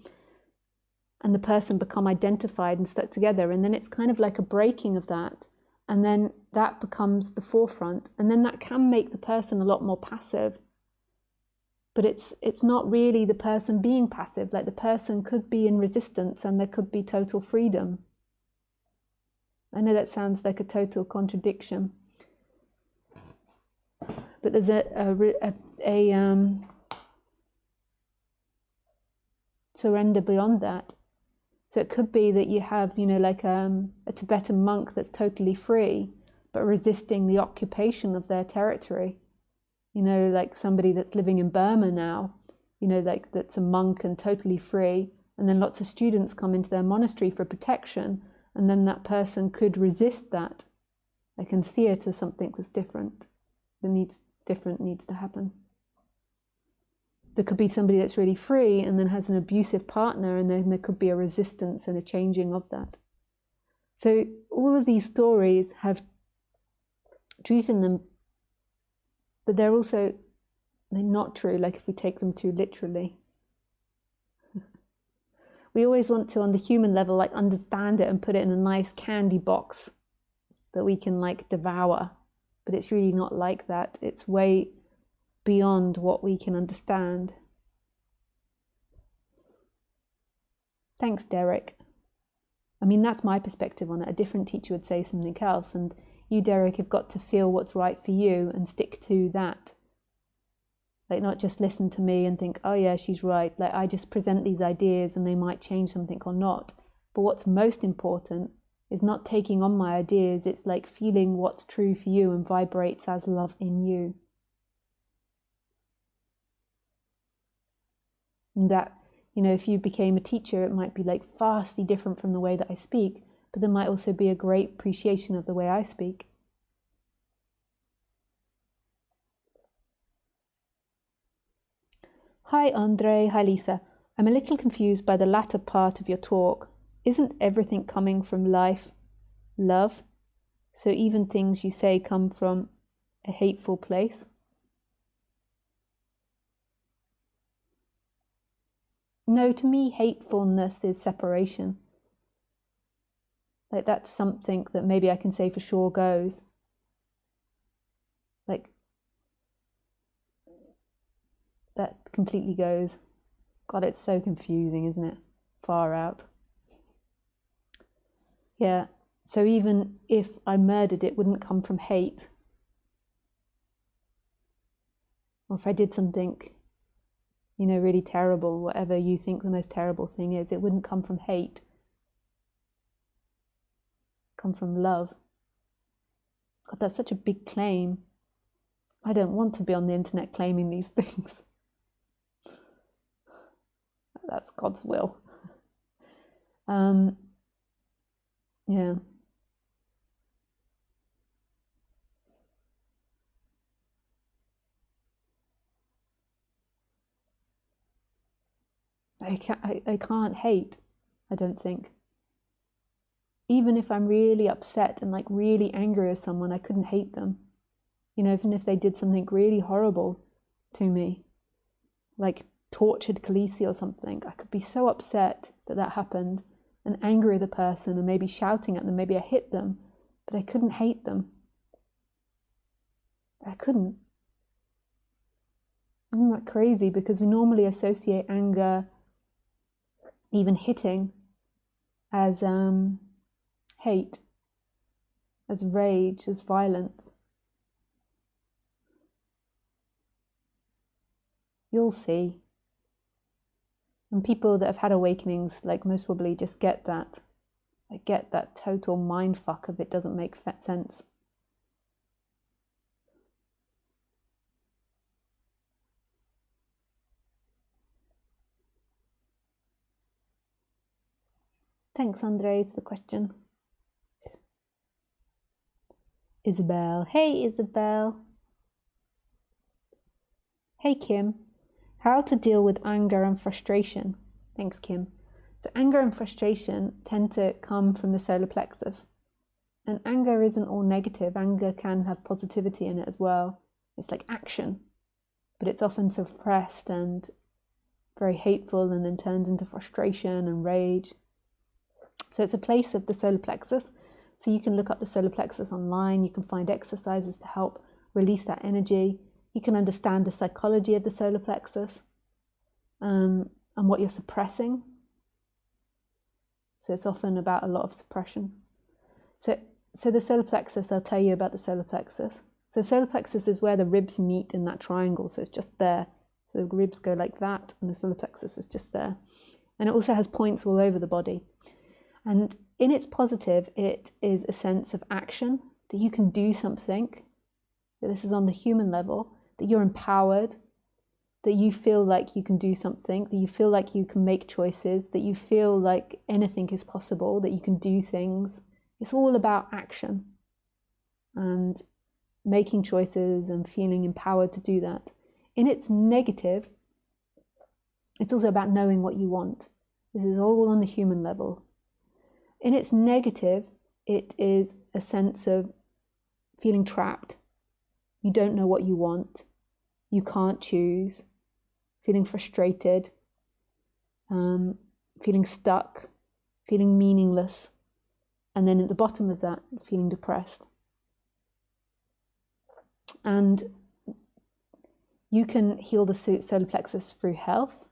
and the person become identified and stuck together, and then it's kind of like a breaking of that, and then that becomes the forefront, and then that can make the person a lot more passive. But it's not really the person being passive, like the person could be in resistance and there could be total freedom. I know that sounds like a total contradiction, but there's a surrender beyond that. So it could be that you have, like a Tibetan monk that's totally free, but resisting the occupation of their territory. Like somebody that's living in Burma now, like that's a monk and totally free, and then lots of students come into their monastery for protection, and then that person could resist that. They can see it as something that's different, that needs to happen. There could be somebody that's really free and then has an abusive partner, and then there could be a resistance and a changing of that. So all of these stories have truth in them, but they're not true, like if we take them too literally. We always want to, on the human level, like understand it and put it in a nice candy box that we can like devour, but it's really not like that. It's way beyond what we can understand. Thanks, Derek. I mean, that's my perspective on it. A different teacher would say something else, and you, Derek, have got to feel what's right for you and stick to that. Like, not just listen to me and think, oh yeah, she's right. Like, I just present these ideas and they might change something or not. But what's most important is not taking on my ideas. It's like feeling what's true for you and vibrates as love in you. And that, if you became a teacher, it might be like vastly different from the way that I speak, but there might also be a great appreciation of the way I speak. Hi Andre, hi Lisa. I'm a little confused by the latter part of your talk. Isn't everything coming from life, love? So even things you say come from a hateful place? No, to me, hatefulness is separation. Like, that's something that maybe I can say for sure goes. Like, that completely goes. God, it's so confusing, isn't it? Far out. Yeah, so even if I murdered, it wouldn't come from hate. Or if I did something, really terrible, whatever you think the most terrible thing is, it wouldn't come from hate. Come from love. God, that's such a big claim. I don't want to be on the internet claiming these things. That's God's will. Yeah. I can't hate, I don't think. Even if I'm really upset and like really angry with someone, I couldn't hate them. Even if they did something really horrible to me, like tortured Khaleesi or something, I could be so upset that happened and angry with the person and maybe shouting at them, maybe I hit them, but I couldn't hate them. I couldn't. Isn't that crazy? Because we normally associate anger even hitting as hate, as rage, as violence. You'll see. And people that have had awakenings, like, most probably just get that. Like, get that total mind fuck of it doesn't make sense. Thanks, Andre, for the question. Isabel. Hey, Isabel. Hey, Kim. How to deal with anger and frustration. Thanks, Kim. So anger and frustration tend to come from the solar plexus. And anger isn't all negative. Anger can have positivity in it as well. It's like action, but it's often suppressed and very hateful, and then turns into frustration and rage. So it's a place of the solar plexus. So you can look up the solar plexus online. You can find exercises to help release that energy. You can understand the psychology of the solar plexus and what you're suppressing. So it's often about a lot of suppression. So the solar plexus, I'll tell you about the solar plexus. So the solar plexus is where the ribs meet in that triangle. So it's just there. So the ribs go like that, and the solar plexus is just there. And it also has points all over the body. And in its positive, it is a sense of action, that you can do something. That this is on the human level, that you're empowered, that you feel like you can do something, that you feel like you can make choices, that you feel like anything is possible, that you can do things. It's all about action and making choices and feeling empowered to do that. In its negative, it's also about knowing what you want. This is all on the human level. In its negative, it is a sense of feeling trapped. You don't know what you want. You can't choose. Feeling frustrated. Feeling stuck. Feeling meaningless. And then at the bottom of that, feeling depressed. And you can heal the solar plexus through health.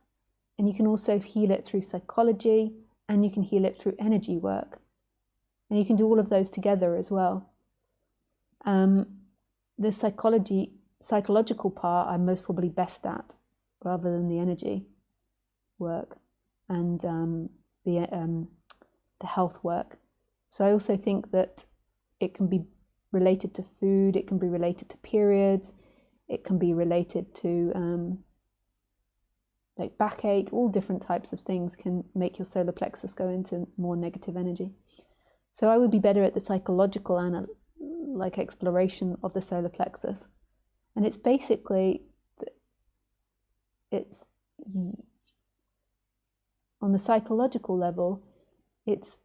And you can also heal it through psychology. And you can heal it through energy work. And you can do all of those together as well. The psychological part I'm most probably best at, rather than the energy work and the health work. So I also think that it can be related to food, it can be related to periods, it can be related to like backache. All different types of things can make your solar plexus go into more negative energy. So I would be better at the psychological and like exploration of the solar plexus. And it's basically, it's on the psychological level, it's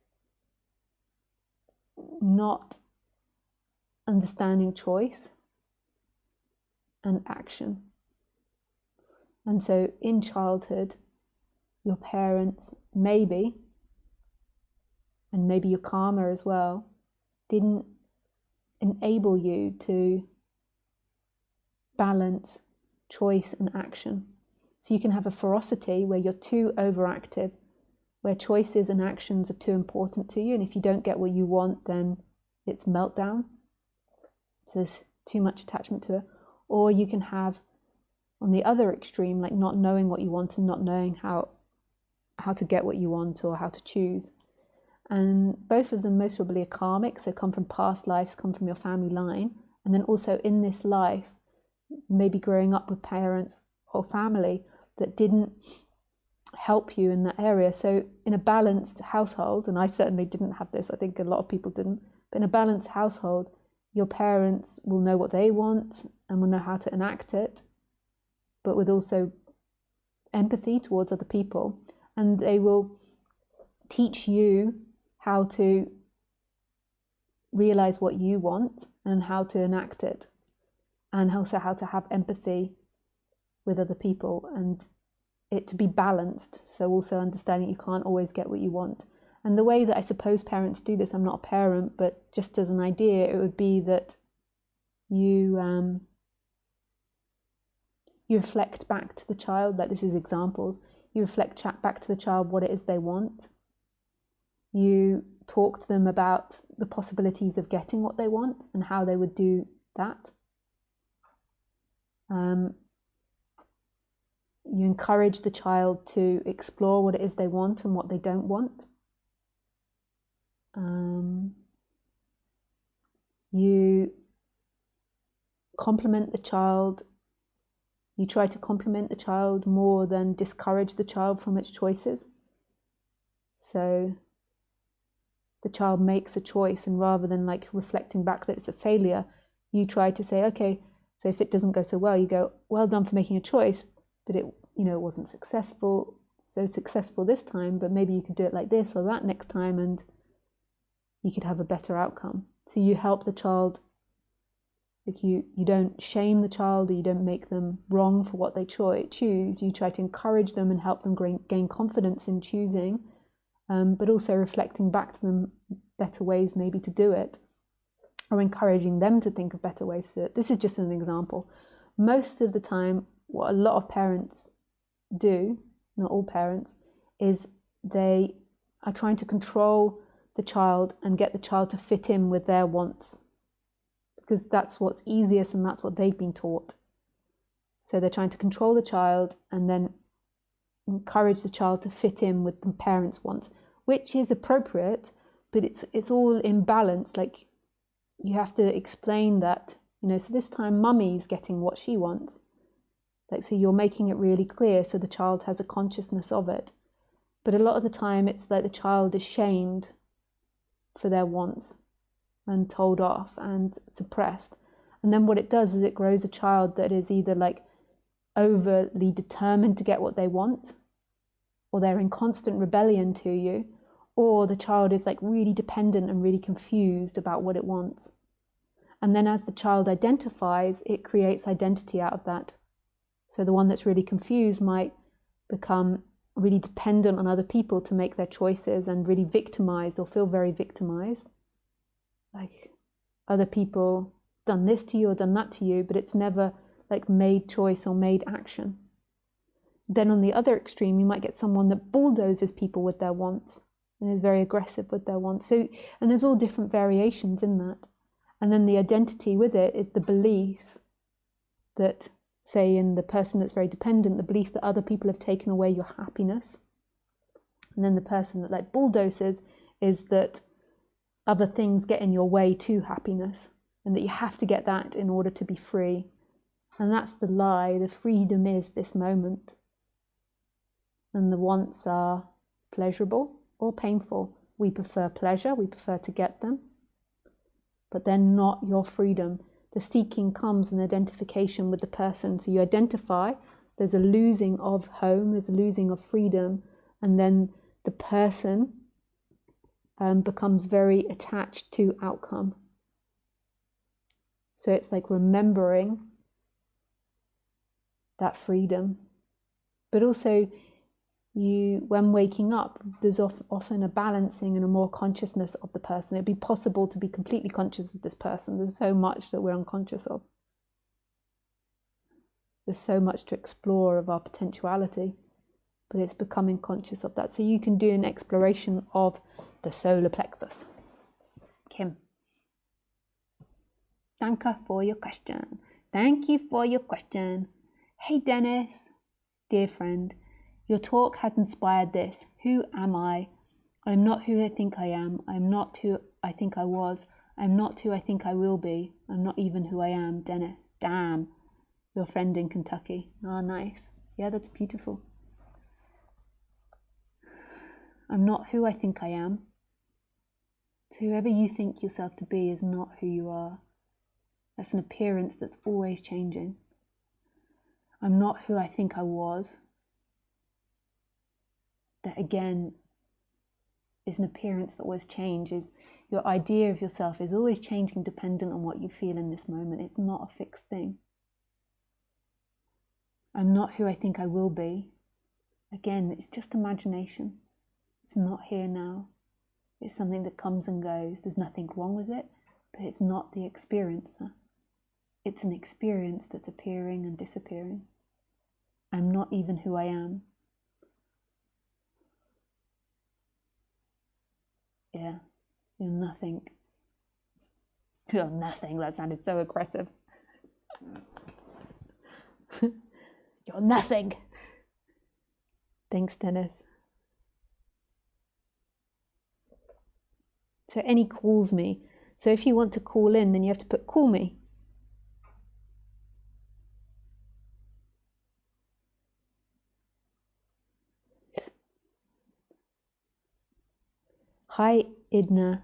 not understanding choice and action. And so in childhood, your parents maybe, and maybe your karma as well, didn't enable you to balance choice and action. So you can have a ferocity where you're too overactive, where choices and actions are too important to you, and if you don't get what you want, then it's meltdown. So there's too much attachment to it. Or you can have, on the other extreme, like not knowing what you want and not knowing how to get what you want or how to choose. And both of them most probably are karmic, so come from past lives, come from your family line. And then also in this life, maybe growing up with parents or family that didn't help you in that area. So in a balanced household, and I certainly didn't have this, I think a lot of people didn't, but in a balanced household, your parents will know what they want and will know how to enact it, but with also empathy towards other people. And they will teach you how to realize what you want and how to enact it, and also how to have empathy with other people and it to be balanced. So also understanding you can't always get what you want. And the way that I suppose parents do this, I'm not a parent, but just as an idea, it would be that you reflect back to the child, like this is examples, You reflect back to the child what it is they want. You talk to them about the possibilities of getting what they want and how they would do that. You encourage the child to explore what it is they want and what they don't want. You compliment the child. You try to compliment the child more than discourage the child from its choices. So the child makes a choice, and rather than like reflecting back that it's a failure, you try to say, okay, so if it doesn't go so well, you go, well done for making a choice, but it wasn't successful this time, but maybe you could do it like this or that next time and you could have a better outcome. So you help the child, like you don't shame the child, or you don't make them wrong for what they choose. You try to encourage them and help them gain confidence in choosing, but also reflecting back to them better ways maybe to do it, or encouraging them to think of better ways to do it. This is just an example. Most of the time, what a lot of parents do, not all parents, is they are trying to control the child and get the child to fit in with their wants, because that's what's easiest and that's what they've been taught. So they're trying to control the child and then encourage the child to fit in with the parents' wants, which is appropriate, but it's all in balance. Like, you have to explain that, so this time mummy's getting what she wants. Like, so you're making it really clear so the child has a consciousness of it. But a lot of the time it's like the child is shamed for their wants and told off and suppressed. And then what it does is it grows a child that is either like overly determined to get what they want, or they're in constant rebellion to you, or the child is like really dependent and really confused about what it wants. And then as the child identifies, it creates identity out of that. So the one that's really confused might become really dependent on other people to make their choices, and really victimized or feel very victimized. Like, other people done this to you or done that to you, but it's never like made choice or made action. Then on the other extreme, you might get someone that bulldozes people with their wants and is very aggressive with their wants. So, and there's all different variations in that. And then the identity with it is the belief that, say, in the person that's very dependent, the belief that other people have taken away your happiness. And then the person that like bulldozes is that other things get in your way to happiness, and that you have to get that in order to be free. And that's the lie. The freedom is this moment. And the wants are pleasurable or painful. We prefer pleasure, we prefer to get them, but they're not your freedom. The seeking comes in identification with the person. So you identify, there's a losing of home, there's a losing of freedom, and then the person becomes very attached to outcome. So it's like remembering that freedom. But also, when waking up, there's often a balancing and a more consciousness of the person. It'd be possible to be completely conscious of this person. There's so much that we're unconscious of. There's so much to explore of our potentiality, but it's becoming conscious of that. So you can do an exploration of the solar plexus. Kim. Danke for your question. Thank you for your question. Hey Dennis, dear friend, your talk has inspired this. Who am I? I'm not who I think I am. I'm not who I think I was. I'm not who I think I will be. I'm not even who I am. Dennis. Damn. Your friend in Kentucky. Oh, nice. Yeah, that's beautiful. I'm not who I think I am. So whoever you think yourself to be is not who you are. That's an appearance that's always changing. I'm not who I think I was. That again is an appearance that always changes. Your idea of yourself is always changing dependent on what you feel in this moment. It's not a fixed thing. I'm not who I think I will be. Again, it's just imagination. It's not here now. It's something that comes and goes. There's nothing wrong with it, but it's not the experiencer. It's an experience that's appearing and disappearing. I'm not even who I am. Yeah, you're nothing. You're nothing. That sounded so aggressive. You're nothing. Thanks, Dennis. So any calls me. So if you want to call in, then you have to put call me. Hi, Idna.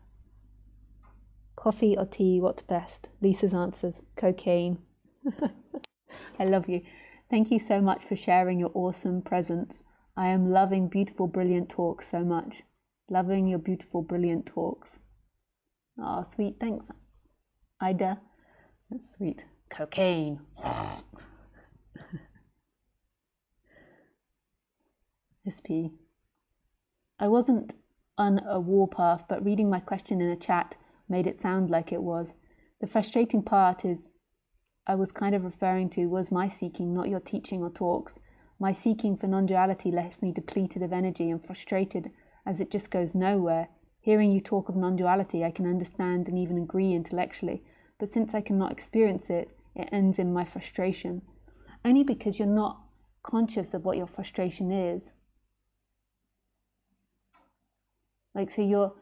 Coffee or tea, what's best? Lisa's answers, cocaine. I love you. Thank you so much for sharing your awesome presence. I am loving beautiful, brilliant talks so much. Loving your beautiful, brilliant talks. Oh, sweet. Thanks, Ida. That's sweet. Cocaine. SP. I wasn't on a warpath, but reading my question in a chat made it sound like it was. The frustrating part is I was kind of referring to was my seeking, not your teaching or talks. My seeking for non-duality left me depleted of energy and frustrated as it just goes nowhere. Hearing you talk of non-duality, I can understand and even agree intellectually, but since I cannot experience it, it ends in my frustration. Only because you're not conscious of what your frustration is. Like, so you're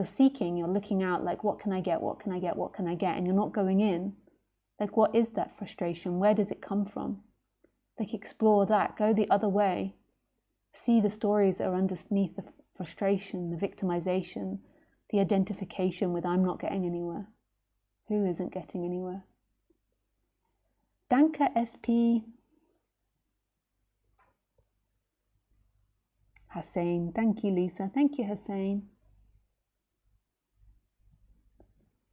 seeking, you're looking out, like, what can I get, what can I get, what can I get? And you're not going in. Like, what is that frustration? Where does it come from? Like, explore that, go the other way. See the stories that are underneath the frustration, the victimization, the identification with I'm not getting anywhere. Who isn't getting anywhere? Danke, SP. Hussein. Thank you, Lisa. Thank you, Hussein.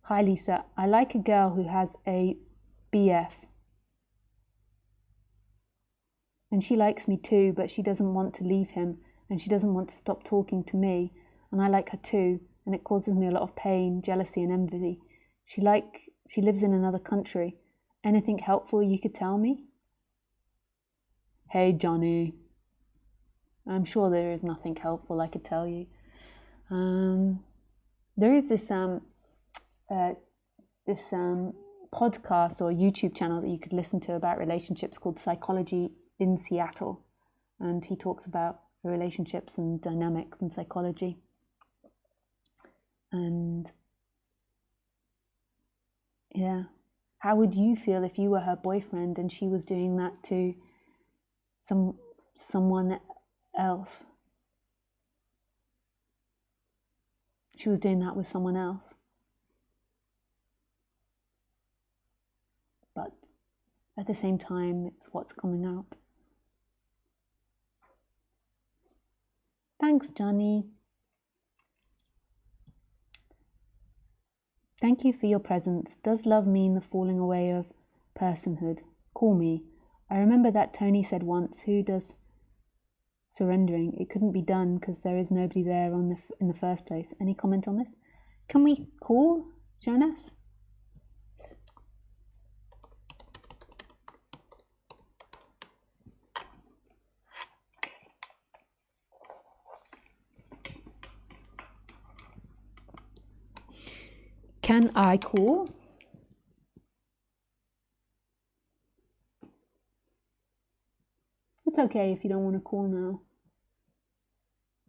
Hi, Lisa. I like a girl who has a BF. And she likes me too, but she doesn't want to leave him, and she doesn't want to stop talking to me, and I like her too, and it causes me a lot of pain, jealousy and envy. She lives in another country. Anything helpful you could tell me? Hey, Johnny. I'm sure there is nothing helpful I could tell you. There is this podcast or YouTube channel that you could listen to about relationships called Psychology in Seattle, and he talks about relationships and dynamics and psychology. And yeah, how would you feel if you were her boyfriend and she was doing that to someone else? She was doing that with someone else. But at the same time, it's what's coming out. Thanks, Johnny. Thank you for your presence. Does love mean the falling away of personhood? Call me. I remember that Tony said once, who does surrendering? It couldn't be done because there is nobody there in the first place. Any comment on this? Can we call Jonas? Can I call? It's okay if you don't want to call now.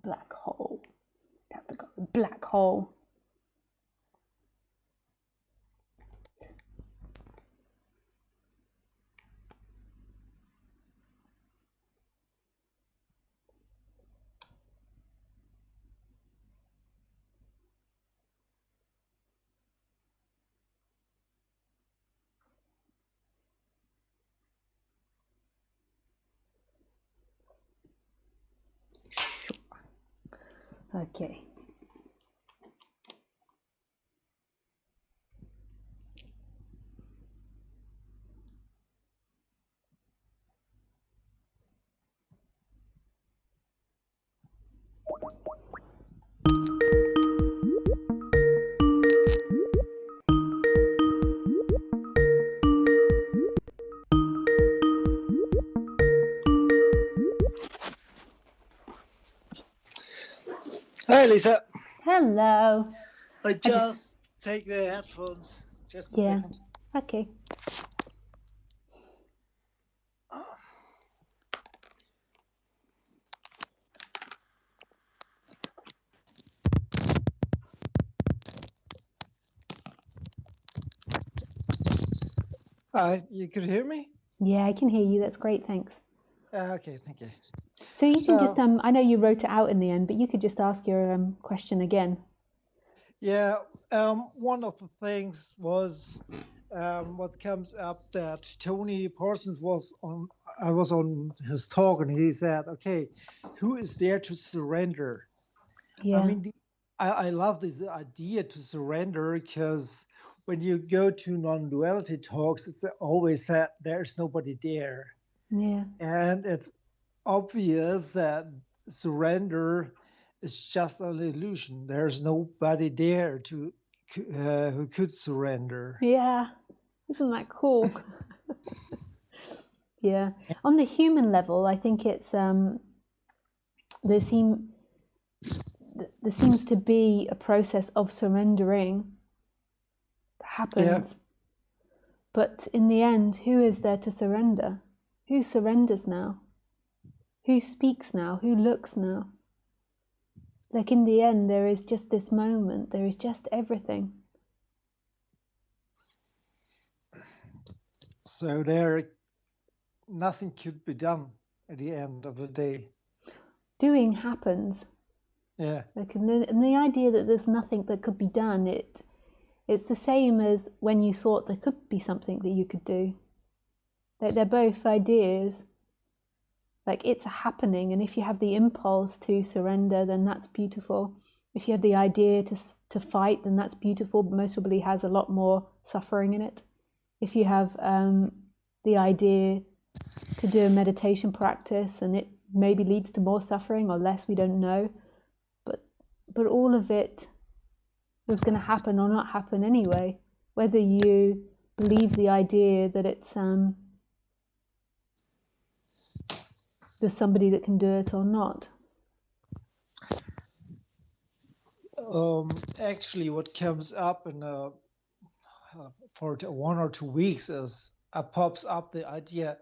Black hole. Have to go to black hole. Okay. Hi, Lisa. Hello. I just take the headphones. Just a second. Okay. You could hear me? Yeah, I can hear you. That's great. Thanks. Okay, thank you. So you can just, I know you wrote it out in the end, but you could just ask your question again. Yeah, one of the things was what comes up that Tony Parsons I was on his talk and he said, okay, who is there to surrender? Yeah. I mean, I love this idea to surrender because when you go to non-duality talks, it's always said there's nobody there. Yeah. And it's obvious that surrender is just an illusion. There's nobody there to who could surrender. Yeah. Isn't that cool? Yeah. On the human level, I think it's there seems to be a process of surrendering that happens. Yeah. But in the end, who is there to surrender? Who surrenders now? Who speaks now? Who looks now? Like in the end, there is just this moment. There is just everything. So nothing could be done at the end of the day. Doing happens. Yeah. Like, and the idea that there's nothing that could be done, it's the same as when you thought there could be something that you could do. Like they're both ideas. Like it's a happening, and if you have the impulse to surrender, then that's beautiful. If you have the idea to fight, then that's beautiful, but most probably has a lot more suffering in it. If you have the idea to do a meditation practice, and it maybe leads to more suffering or less, we don't know. But all of it was going to happen or not happen anyway, whether you believe the idea that it's there's somebody that can do it or not. Actually, what comes up in for 1 or 2 weeks is pops up the idea,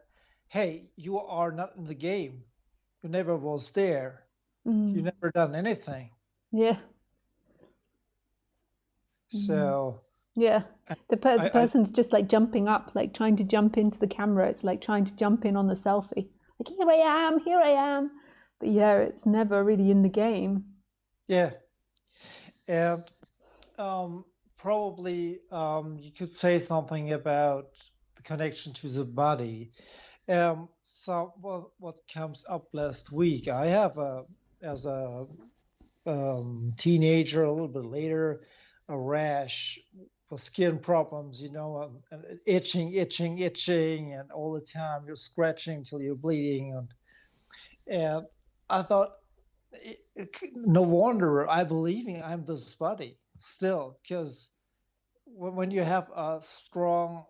hey, you are not in the game. You never was there. You never done anything. Yeah. So yeah, the person's just like jumping up, like trying to jump into the camera. It's like trying to jump in on the selfie. Like, here I am. But yeah, it's never really in the game. Yeah. And probably you could say something about the connection to the body. So what comes up last week, I have as a teenager, a little bit later, a rash for skin problems, and itching, and all the time you're scratching till you're bleeding. And I thought, no wonder I believe I'm this body still, because when you have a strong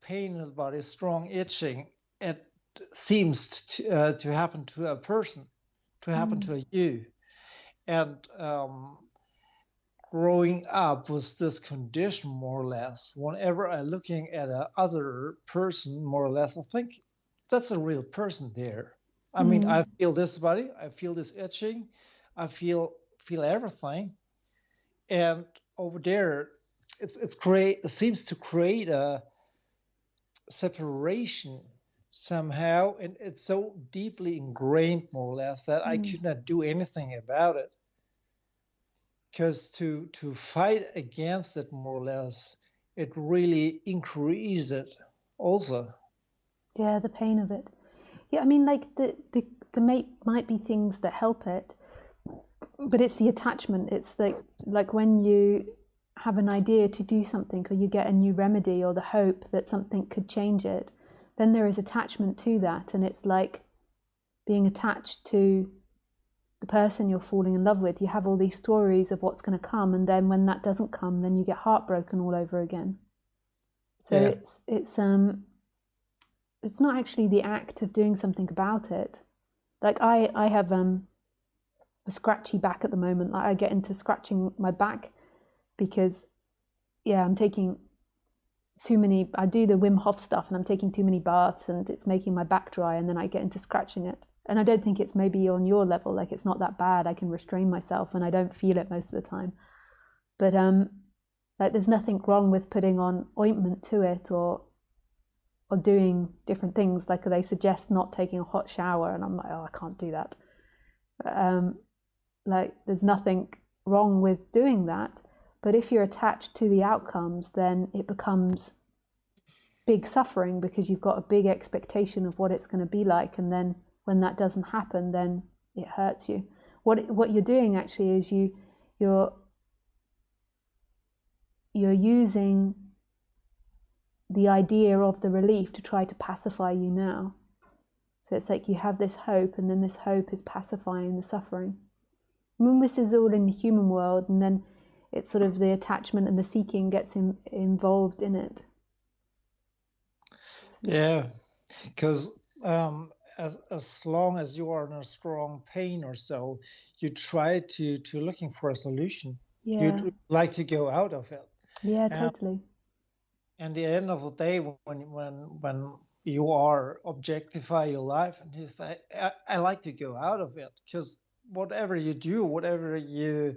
pain in the body, strong itching, it seems to happen to a person, to happen to you. And growing up with this condition, more or less, whenever I'm looking at a other person, more or less, I think that's a real person there. I mean, I feel this body, I feel this itching, I feel everything, and over there, it seems to create a separation somehow, and it's so deeply ingrained, more or less, that I could not do anything about it. Because to fight against it, more or less, it really increases it also. Yeah, the pain of it. Yeah, I mean, like the might be things that help it, but it's the attachment. It's like when you have an idea to do something, or you get a new remedy, or the hope that something could change it, then there is attachment to that, and it's like being attached to the person you're falling in love with. You have all these stories of what's going to come, and then when that doesn't come, then you get heartbroken all over again. So yeah. It's not actually the act of doing something about it. Like I have a scratchy back at the moment. Like I get into scratching my back because, yeah, I'm taking too many. I do the Wim Hof stuff, and I'm taking too many baths, and it's making my back dry, and then I get into scratching it. And I don't think it's maybe on your level. Like it's not that bad. I can restrain myself, and I don't feel it most of the time. But like there's nothing wrong with putting on ointment to it or doing different things. Like they suggest not taking a hot shower, and I'm like, oh, I can't do that. Like there's nothing wrong with doing that, but if you're attached to the outcomes, then it becomes big suffering because you've got a big expectation of what it's going to be like, and then when that doesn't happen, then it hurts you. What you're doing actually is you're using the idea of the relief to try to pacify you now. So it's like you have this hope, and then this hope is pacifying the suffering. I mean, this is all in the human world, and then it's sort of the attachment and the seeking gets involved in it. Yeah, because as long as you are in a strong pain or so, you try to looking for a solution. Yeah. You'd like to go out of it. Yeah, totally. And the end of the day, when you are objectify your life, and you say, I like to go out of it, because whatever you do, whatever you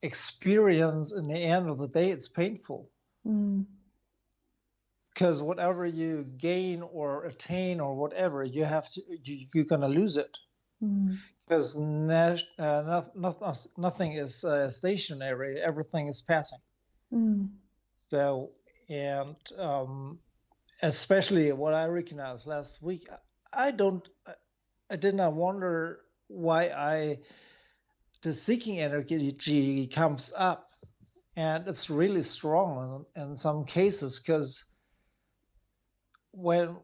experience, in the end of the day, it's painful. Because whatever you gain or attain or whatever, you have to, you're gonna lose it. Because nothing is stationary; everything is passing. So, and especially what I recognized last week, I did not wonder why the seeking energy comes up, and it's really strong in some cases, because when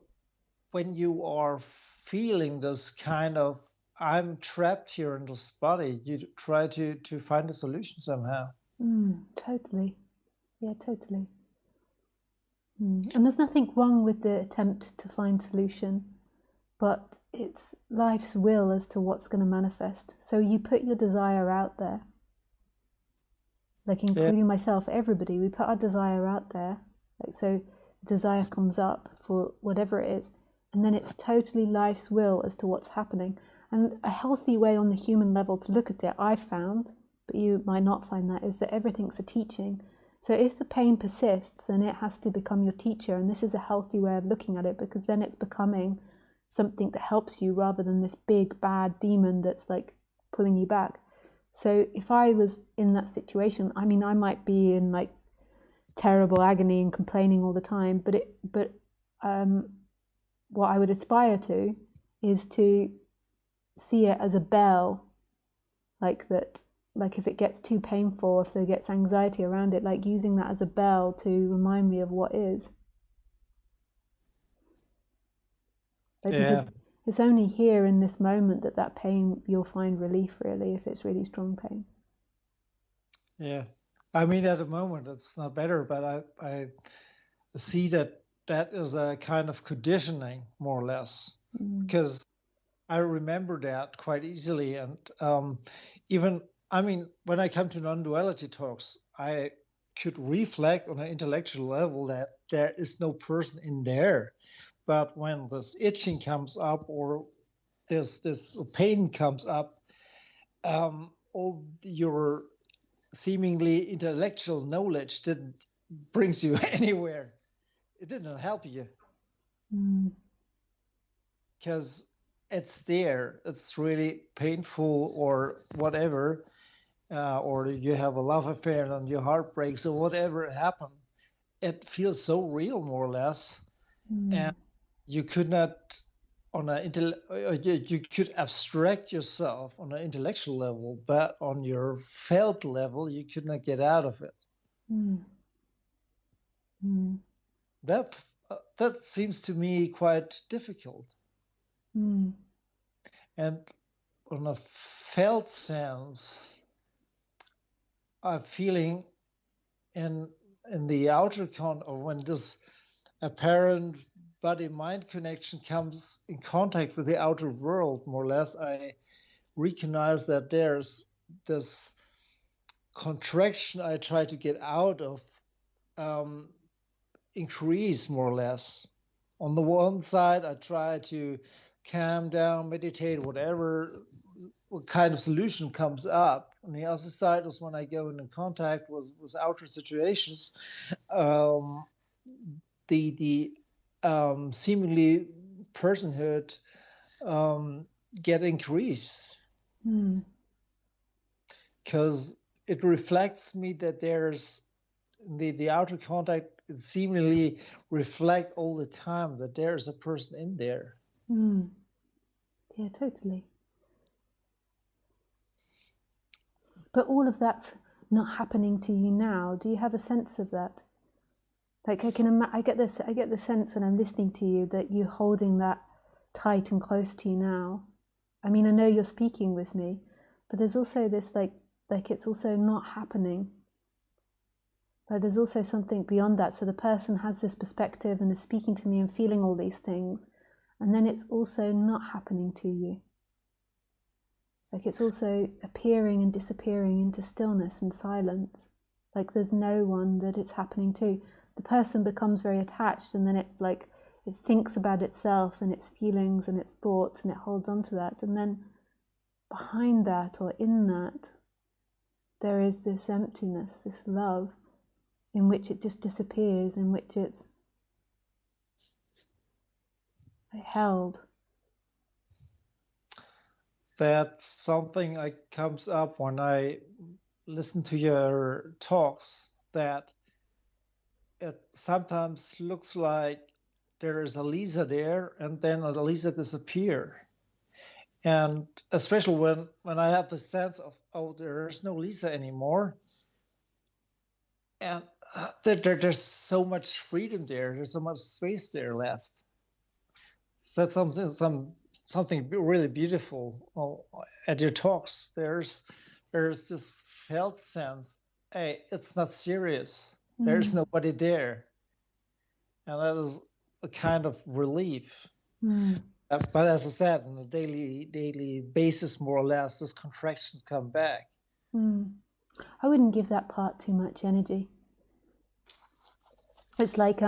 you are feeling this kind of I'm trapped here in this body, you try to find a solution somehow. Totally. Yeah, totally. And there's nothing wrong with the attempt to find solution, but it's life's will as to what's going to manifest. So you put your desire out there, like including myself, everybody, we put our desire out there. Like, so desire comes up for whatever it is, and then it's totally life's will as to what's happening. And a healthy way on the human level to look at it, I found, but you might not find that, is that everything's a teaching. So if the pain persists, then it has to become your teacher, and this is a healthy way of looking at it, because then it's becoming something that helps you rather than this big bad demon that's like pulling you back. So if I was in that situation, I mean, I might be in like terrible agony and complaining all the time, but what I would aspire to is to see it as a bell, like that. Like if it gets too painful, if there gets anxiety around it, like using that as a bell to remind me of what is. Like, because it's only here in this moment that pain, you'll find relief, really, if it's really strong pain. Yeah, I mean, at the moment it's not better, but I see that is a kind of conditioning, more or less, because I remember that quite easily. And even, I mean, when I come to non-duality talks, I could reflect on an intellectual level that there is no person in there. But when this itching comes up, or this pain comes up, all your seemingly intellectual knowledge didn't brings you anywhere. It didn't help you, because it's there. It's really painful or whatever, or you have a love affair and your heart breaks or whatever happened. It feels so real, more or less, and you could not on a you could abstract yourself on an intellectual level, but on your felt level, you could not get out of it. That seems to me quite difficult. And on a felt sense, I'm feeling in the outer or when this apparent body-mind connection comes in contact with the outer world, more or less, I recognize that there's this contraction I try to get out of, increase more or less. On the one side, I try to calm down, meditate, whatever, what kind of solution comes up. On the other side is when I go into contact with outer situations, the seemingly personhood get increased, because it reflects me that there's the outer contact, it seemingly reflect all the time that there's a person in there. Yeah, totally. But all of that's not happening to you now. Do you have a sense of that? Like I get the sense when I'm listening to you that you're holding that tight and close to you now. I mean, I know you're speaking with me, but there's also this like it's also not happening. Like there's also something beyond that. So the person has this perspective and is speaking to me and feeling all these things, and then it's also not happening to you. Like it's also appearing and disappearing into stillness and silence. Like there's no one that it's happening to. The person becomes very attached, and then it thinks about itself and its feelings and its thoughts, and it holds on to that. And then behind that, or in that, there is this emptiness, this love, in which it just disappears, in which it's held. That's something that comes up when I listen to your talks, that it sometimes looks like there is a Lisa there and then a Lisa disappear. And especially when I have the sense of, oh, there's no Lisa anymore. And there's so much freedom there. There's so much space there left. So that's something really beautiful at your talks. There's this felt sense. Hey, it's not serious. There's nobody there, and that is a kind of relief. But as I said, on a daily basis, more or less, this contractions come back. I wouldn't give that part too much energy. It's like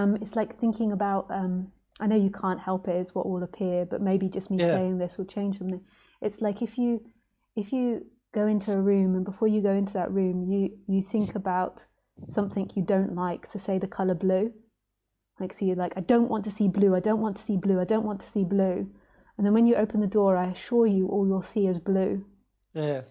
thinking about. I know you can't help it; it's what will appear. But maybe just me saying this will change something. It's like if you go into a room, and before you go into that room, you think about something you don't like. So say the color blue. Like, so you're like, I don't want to see blue. I don't want to see blue. I don't want to see blue. And then when you open the door, I assure you, all you'll see is blue. Yeah.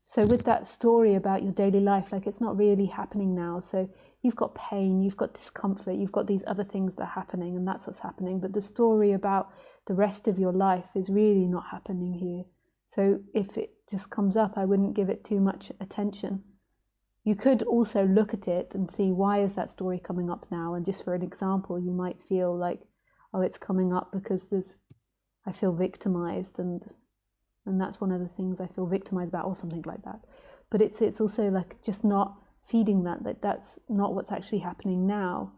So with that story about your daily life, like it's not really happening now. So you've got pain, you've got discomfort, you've got these other things that are happening, and that's what's happening. But the story about the rest of your life is really not happening here. So if it just comes up, I wouldn't give it too much attention. You could also look at it and see, why is that story coming up now? And just for an example, you might feel like, oh, it's coming up because I feel victimized, and that's one of the things I feel victimized about, or something like that. But it's also like just not feeding that's not what's actually happening now.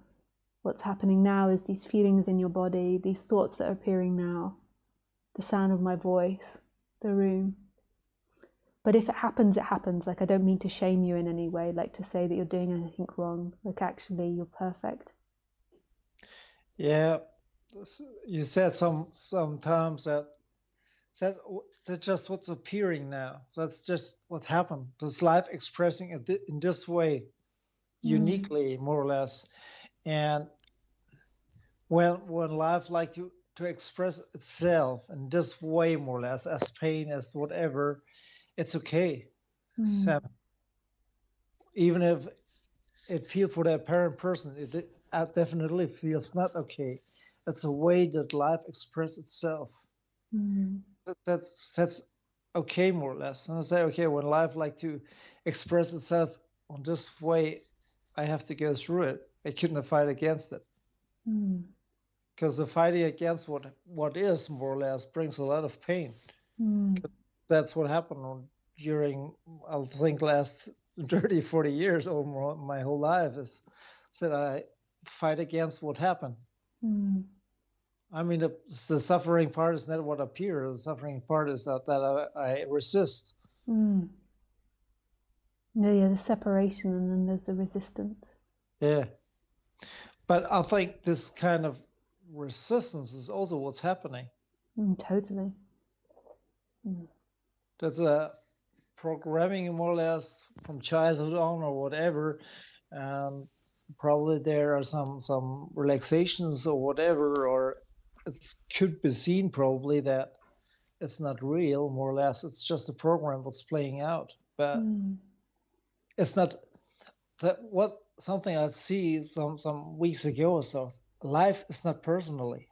What's happening now is these feelings in your body, these thoughts that are appearing now, the sound of my voice, the room. But if it happens, it happens. Like, I don't mean to shame you in any way, like to say that you're doing anything wrong. Like, actually, you're perfect. Yeah, you said sometimes that's just what's appearing now. That's just what happened. That's life expressing it in this way, uniquely, more or less. And when life like to express itself in this way, more or less, as pain, as whatever, it's okay. So even if it feels for the apparent person, it definitely feels not okay. It's a way that life expresses itself. That's okay, more or less. And I say, okay, when life like to express itself on this way, I have to go through it. I couldn't fight against it. Because the fighting against what is, more or less, brings a lot of pain. That's what happened during, I think, last 30, 40 years, or more, my whole life, is that I fight against what happened. I mean, the suffering part is not what appears. The suffering part is that I resist. Mm. Yeah, the separation, and then there's the resistance. Yeah. But I think this kind of resistance is also what's happening. Totally. That's a programming more or less from childhood on or whatever. Probably there are some relaxations or whatever, or it could be seen probably that it's not real, more or less. It's just a program that's playing out. But it's not that what something I see some weeks ago or so. Life is not personally.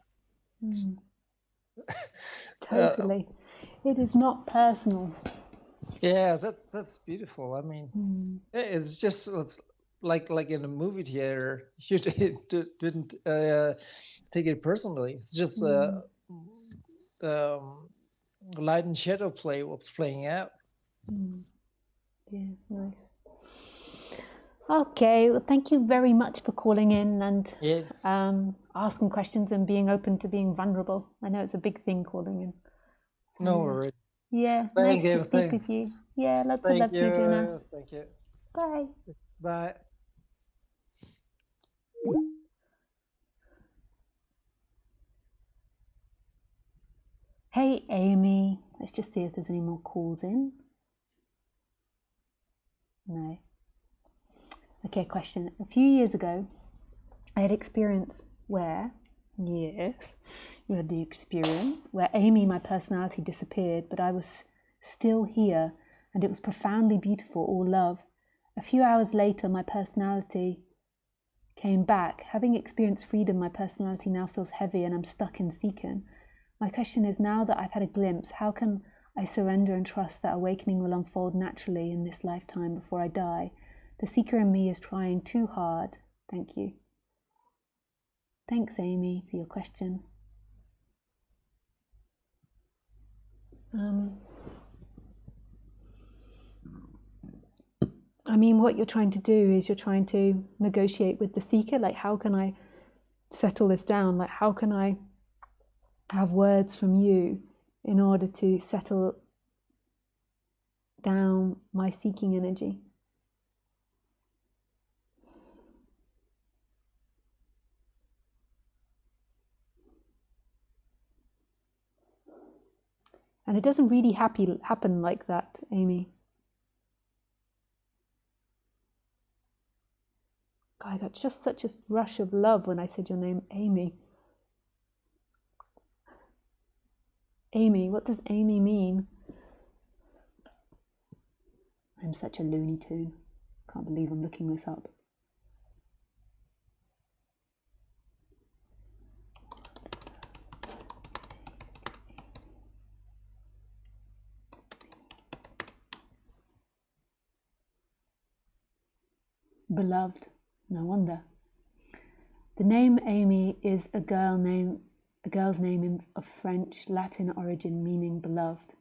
Totally. It is not personal. Yeah, that's beautiful. I mean, it's just it's like in a movie theater, you didn't take it personally. It's just light and shadow play what's playing out. Yeah, nice. Okay, well, thank you very much for calling in and asking questions and being open to being vulnerable. I know it's a big thing calling in. No worries. Yeah, Thank nice you. to speak with you. Yeah, lots of love to you, Jonas. Thank you. Bye. Bye. Hey, Amy. Let's just see if there's any more calls in. No. Okay, question. A few years ago, I had experience where, yes, you had the experience where Amy, my personality, disappeared, but I was still here, and it was profoundly beautiful, all love. A few hours later, my personality came back. Having experienced freedom, my personality now feels heavy, and I'm stuck in seeking. My question is, now that I've had a glimpse, how can I surrender and trust that awakening will unfold naturally in this lifetime before I die? The seeker in me is trying too hard. Thank you. Thanks, Amy, for your question. I mean, what you're trying to do is you're trying to negotiate with the seeker. Like, how can I settle this down? Like, how can I have words from you in order to settle down my seeking energy? And it doesn't really happen like that, Amy. God, I got just such a rush of love when I said your name, Amy. Amy, what does Amy mean? I'm such a Looney Tune. Can't believe I'm looking this up. Beloved, no wonder. The name Amy is a girl's name of French Latin origin meaning beloved.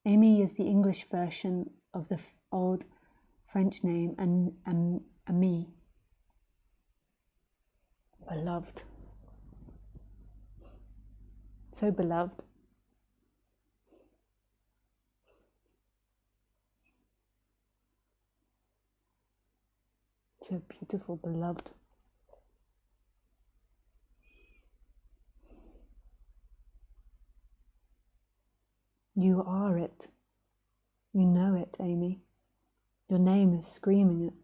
Amy is the English version of the old French name Ami. Beloved. So beloved. So beautiful, beloved. You are it. You know it, Amy. Your name is screaming it.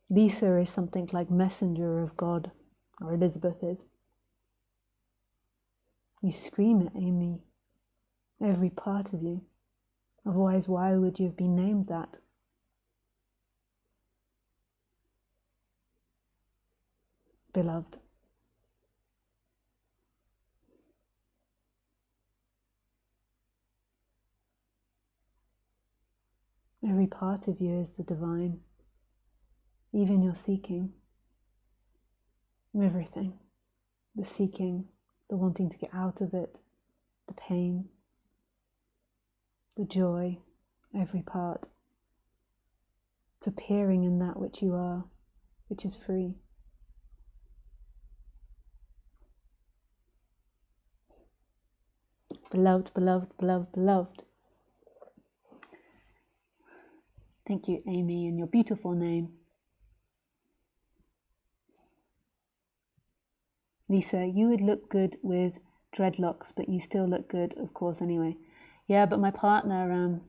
Lisa is something like messenger of God, or Elizabeth is. You scream it, Amy. Every part of you. Otherwise, why would you have been named that? Beloved. Every part of you is the divine. Even your seeking. Everything. The seeking, the wanting to get out of it, the pain, the joy, every part. It's appearing in that which you are, which is free. Beloved, beloved, beloved, beloved. Thank you, Amy, and your beautiful name. Lisa, you would look good with dreadlocks, but you still look good, of course, anyway. Yeah, but my partner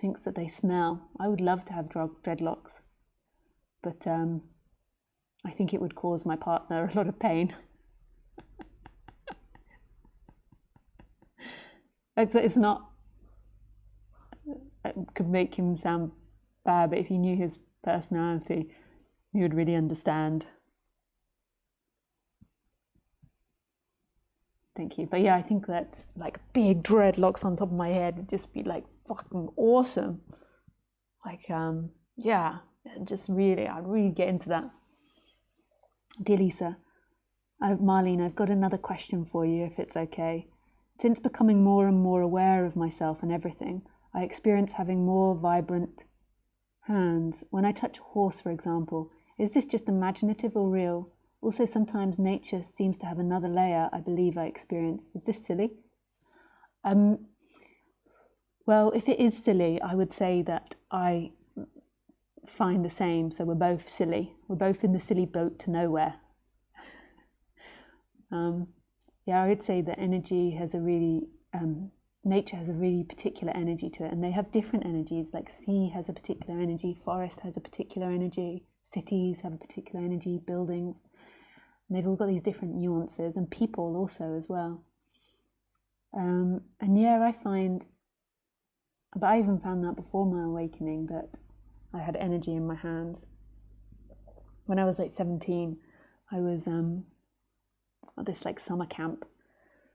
thinks that they smell. I would love to have dreadlocks, but I think it would cause my partner a lot of pain. It's not, it could make him sound bad, but if you knew his personality, you would really understand. Thank you. But yeah, I think that like big dreadlocks on top of my head would just be like fucking awesome. Like, yeah, just really, I'd really get into that. Dear Lisa, Marlene, I've got another question for you, if it's okay. Since becoming more and more aware of myself and everything, I experience having more vibrant hands. When I touch a horse, for example, is this just imaginative or real? Also, sometimes nature seems to have another layer I believe I experience. Is this silly? Well, if it is silly, I would say that I find the same. So we're both silly. We're both in the silly boat to nowhere. Yeah, I would say that energy has a really, nature has a really particular energy to it, and they have different energies. Like sea has a particular energy, forest has a particular energy, cities have a particular energy, buildings. And they've all got these different nuances, and people also as well. And yeah, I find, but I even found that before my awakening, that I had energy in my hands. When I was like 17, I was at this like summer camp,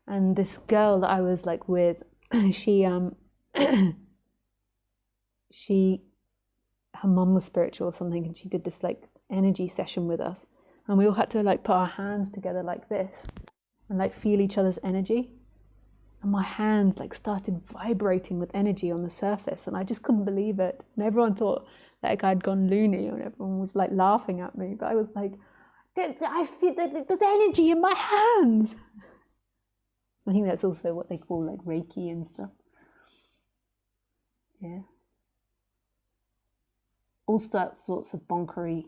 and this girl that I was like with, she her mum was spiritual or something, and she did this like energy session with us. And we all had to like put our hands together like this and like feel each other's energy. And my hands like started vibrating with energy on the surface, and I just couldn't believe it. And everyone thought like I'd gone loony, and everyone was like laughing at me. But I was like, I feel that there's energy in my hands. I think that's also what they call like Reiki and stuff. Yeah. All sorts of bonker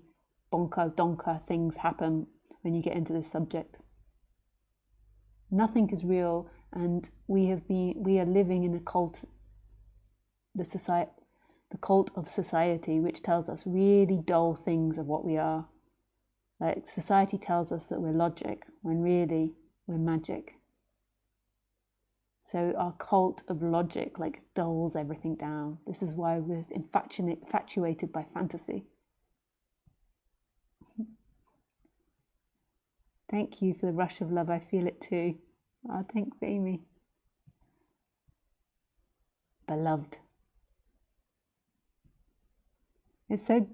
things happen when you get into this subject. Nothing is real, and we are living in a cult, the cult of society, which tells us really dull things of what we are. Like society tells us that we're logic, when really we're magic. So our cult of logic like dulls everything down. This is why we're infatuated by fantasy. Thank you for the rush of love. I feel it too. Oh, thanks, Amy. Beloved. It's so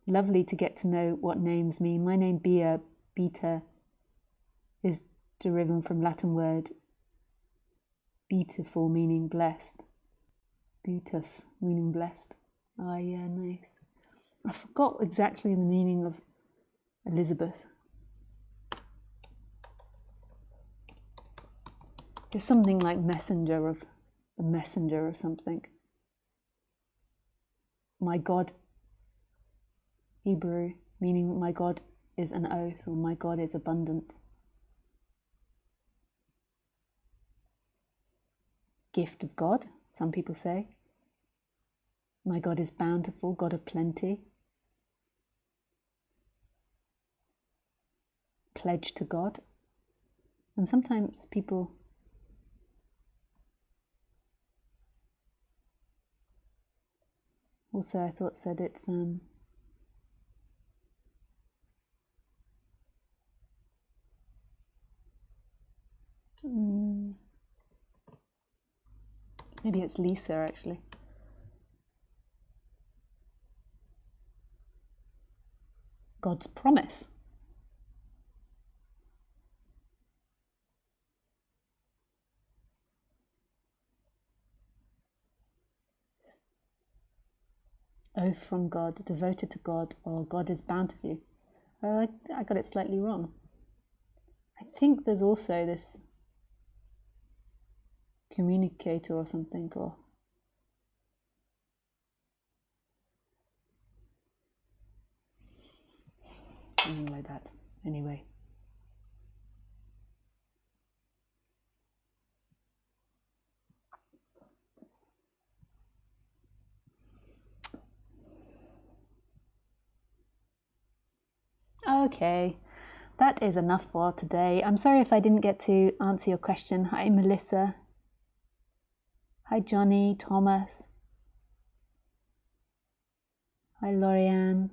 lovely to get to know what names mean. My name, Beta, is derived from Latin word beautiful, meaning blessed. Beatus, meaning blessed. Ah, yeah, nice. I forgot exactly the meaning of Elizabeth. There's something like messenger of something. My God, Hebrew, meaning my God is an oath, or my God is abundant. Gift of God, some people say. My God is bountiful, God of plenty. Pledge to God. And sometimes people also, I thought, said it's maybe it's Lisa, actually. God's promise. Oath from God, devoted to God, or God is bound of you. I got it slightly wrong. I think there's also this communicator or something, or something like that. Anyway. Okay, that is enough for today. I'm sorry if I didn't get to answer your question. Hi, Melissa. Hi, Johnny, Thomas. Hi, Lorianne.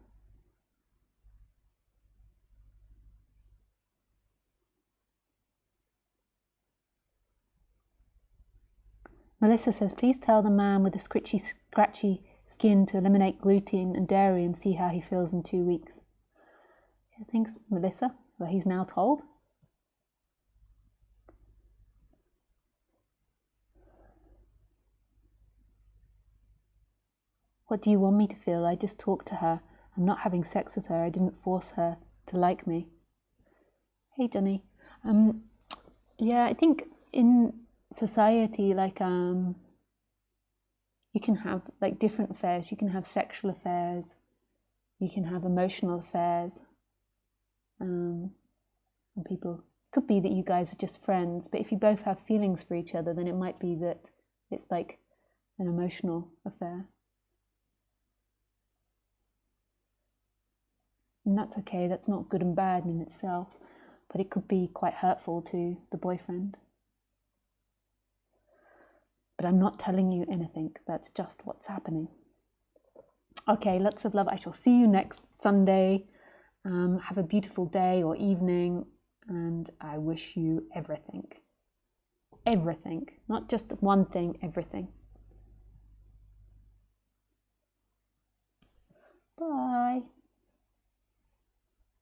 Melissa says, please tell the man with the scratchy skin to eliminate gluten and dairy and see how he feels in 2 weeks. Yeah, thanks, Melissa. Well, he's now told. What do you want me to feel? I just talked to her. I'm not having sex with her. I didn't force her to like me. Hey, Johnny. Yeah, I think in society, like, you can have like different affairs. You can have sexual affairs. You can have emotional affairs. And people, could be that you guys are just friends, but if you both have feelings for each other, then it might be that it's like an emotional affair. And that's okay, that's not good and bad in itself, but it could be quite hurtful to the boyfriend. But I'm not telling you anything, that's just what's happening. Okay, lots of love. I shall see you next Sunday. Have a beautiful day or evening, and I wish you everything. Everything, not just one thing, everything. Bye.